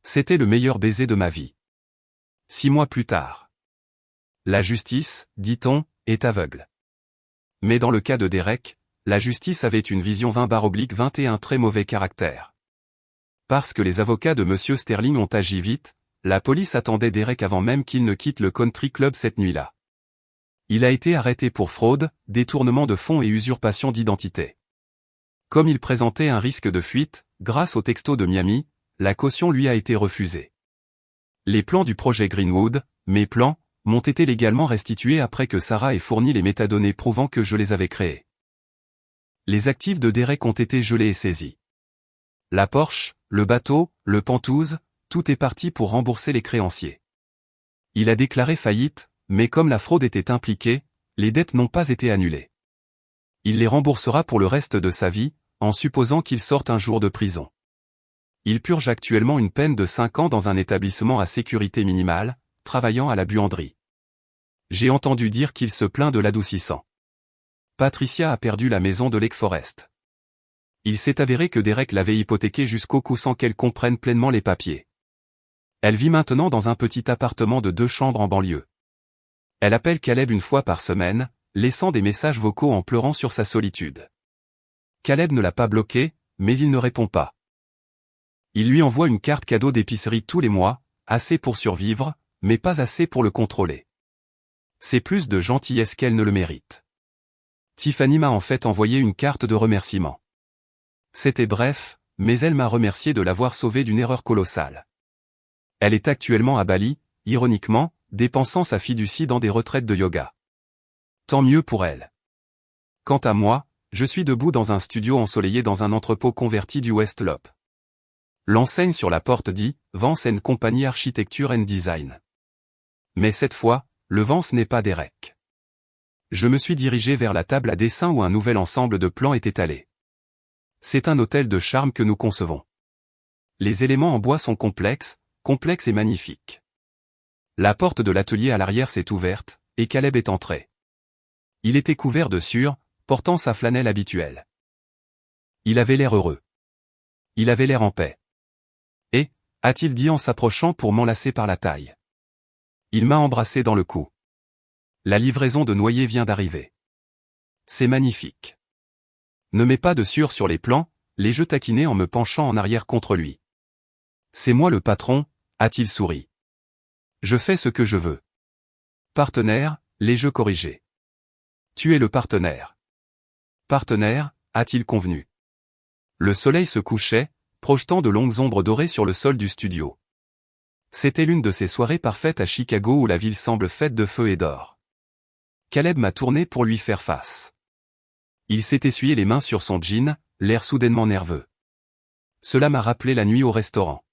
C'était le meilleur baiser de ma vie. 6 mois plus tard. La justice, dit-on, est aveugle. Mais dans le cas de Derek, la justice avait une vision 20/21 très mauvais caractère. Parce que les avocats de M. Sterling ont agi vite, la police attendait Derek avant même qu'il ne quitte le country club cette nuit-là. Il a été arrêté pour fraude, détournement de fonds et usurpation d'identité. Comme il présentait un risque de fuite, grâce au texto de Miami, la caution lui a été refusée. Les plans du projet Greenwood, mes plans, m'ont été légalement restitués après que Sarah ait fourni les métadonnées prouvant que je les avais créés. Les actifs de Derek ont été gelés et saisis. La Porsche, le bateau, le Pantouse, tout est parti pour rembourser les créanciers. Il a déclaré faillite, mais comme la fraude était impliquée, les dettes n'ont pas été annulées. Il les remboursera pour le reste de sa vie, en supposant qu'il sorte un jour de prison. Il purge actuellement une peine de 5 ans dans un établissement à sécurité minimale, travaillant à la buanderie. J'ai entendu dire qu'il se plaint de l'adoucissant. Patricia a perdu la maison de Lake Forest. Il s'est avéré que Derek l'avait hypothéquée jusqu'au cou sans qu'elle comprenne pleinement les papiers. Elle vit maintenant dans un petit appartement de 2 chambres en banlieue. Elle appelle Caleb une fois par semaine, laissant des messages vocaux en pleurant sur sa solitude. Caleb ne l'a pas bloqué, mais il ne répond pas. Il lui envoie une carte cadeau d'épicerie tous les mois, assez pour survivre, mais pas assez pour le contrôler. C'est plus de gentillesse qu'elle ne le mérite. Tiffany m'a en fait envoyé une carte de remerciement. C'était bref, mais elle m'a remercié de l'avoir sauvée d'une erreur colossale. Elle est actuellement à Bali, ironiquement, dépensant sa fiducie dans des retraites de yoga. Tant mieux pour elle. Quant à moi, je suis debout dans un studio ensoleillé dans un entrepôt converti du West Loop. L'enseigne sur la porte dit « Vance & Company Architecture and Design ». Mais cette fois, le Vance n'est pas Derek. Je me suis dirigé vers la table à dessin où un nouvel ensemble de plans est étalé. C'est un hôtel de charme que nous concevons. Les éléments en bois sont complexes et magnifiques. La porte de l'atelier à l'arrière s'est ouverte, et Caleb est entré. Il était couvert de sueur, portant sa flanelle habituelle. Il avait l'air heureux. Il avait l'air en paix. Et, a-t-il dit en s'approchant pour m'enlacer par la taille. Il m'a embrassé dans le cou. La livraison de noyer vient d'arriver. C'est magnifique. Ne mets pas de sueur sur les plans, l'ai-je taquiné en me penchant en arrière contre lui. C'est moi le patron, a-t-il souri. Je fais ce que je veux. Partenaire, l'ai-je corrigé. Tu es le partenaire. Partenaire, a-t-il convenu. Le soleil se couchait, projetant de longues ombres dorées sur le sol du studio. C'était l'une de ces soirées parfaites à Chicago où la ville semble faite de feu et d'or. Caleb m'a tourné pour lui faire face. Il s'est essuyé les mains sur son jean, l'air soudainement nerveux. Cela m'a rappelé la nuit au restaurant.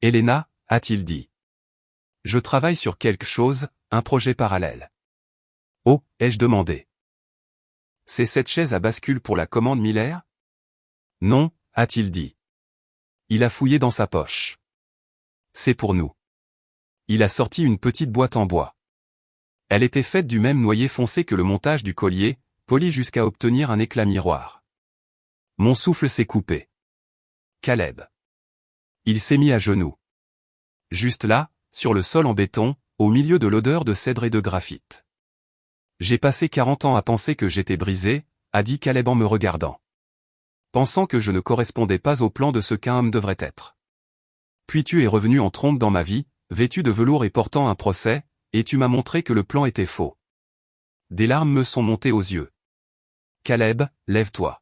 Elena, a-t-il dit. Je travaille sur quelque chose, un projet parallèle. Oh, ai-je demandé. C'est cette chaise à bascule pour la commande Miller? Non, a-t-il dit. Il a fouillé dans sa poche. C'est pour nous. Il a sorti une petite boîte en bois. Elle était faite du même noyer foncé que le montage du collier, poli jusqu'à obtenir un éclat miroir. Mon souffle s'est coupé. Caleb. Il s'est mis à genoux. Juste là, sur le sol en béton, au milieu de l'odeur de cèdre et de graphite. J'ai passé 40 ans à penser que j'étais brisé, a dit Caleb en me regardant. Pensant que je ne correspondais pas au plan de ce qu'un homme devrait être. Puis tu es revenu en trompe dans ma vie, vêtu de velours et portant un procès, et tu m'as montré que le plan était faux. Des larmes me sont montées aux yeux. Caleb, lève-toi.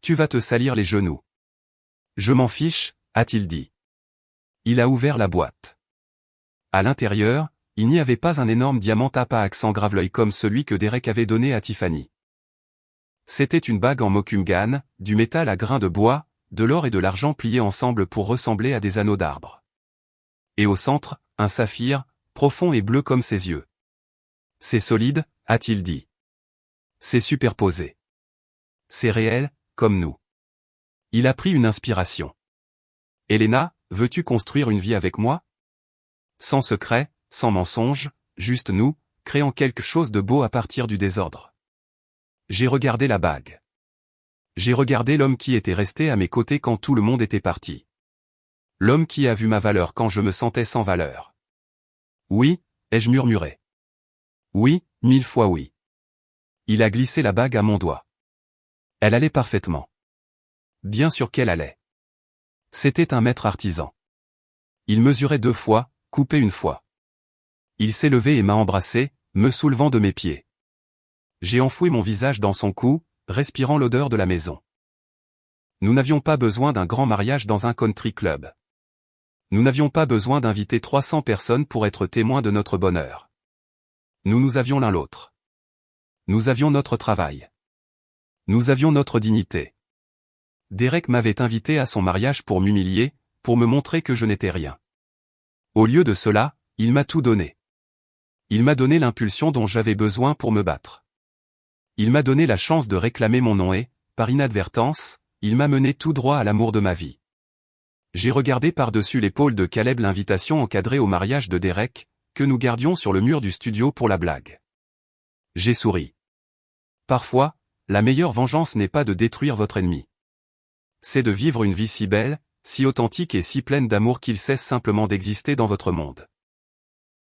Tu vas te salir les genoux. Je m'en fiche, a-t-il dit. Il a ouvert la boîte. À l'intérieur, il n'y avait pas un énorme diamant tape à accent grave-l'œil comme celui que Derek avait donné à Tiffany. C'était une bague en mokumgan, du métal à grains de bois, de l'or et de l'argent pliés ensemble pour ressembler à des anneaux d'arbre. Et au centre, un saphir, profond et bleu comme ses yeux. C'est solide, a-t-il dit. C'est superposé. C'est réel, comme nous. Il a pris une inspiration. Elena, veux-tu construire une vie avec moi? Sans secret, sans mensonge, juste nous, créant quelque chose de beau à partir du désordre. J'ai regardé la bague. J'ai regardé l'homme qui était resté à mes côtés quand tout le monde était parti. L'homme qui a vu ma valeur quand je me sentais sans valeur. Oui, ai-je murmuré. Oui, 1000 fois oui. Il a glissé la bague à mon doigt. Elle allait parfaitement. Bien sûr qu'elle allait. C'était un maître artisan. Il mesurait 2 fois, coupait 1 fois. Il s'est levé et m'a embrassé, me soulevant de mes pieds. J'ai enfoui mon visage dans son cou, respirant l'odeur de la maison. Nous n'avions pas besoin d'un grand mariage dans un country club. Nous n'avions pas besoin d'inviter 300 personnes pour être témoins de notre bonheur. Nous avions l'un l'autre. Nous avions notre travail. Nous avions notre dignité. Derek m'avait invité à son mariage pour m'humilier, pour me montrer que je n'étais rien. Au lieu de cela, il m'a tout donné. Il m'a donné l'impulsion dont j'avais besoin pour me battre. Il m'a donné la chance de réclamer mon nom et, par inadvertance, il m'a mené tout droit à l'amour de ma vie. J'ai regardé par-dessus l'épaule de Caleb l'invitation encadrée au mariage de Derek, que nous gardions sur le mur du studio pour la blague. J'ai souri. Parfois, la meilleure vengeance n'est pas de détruire votre ennemi. C'est de vivre une vie si belle, si authentique et si pleine d'amour qu'il cesse simplement d'exister dans votre monde.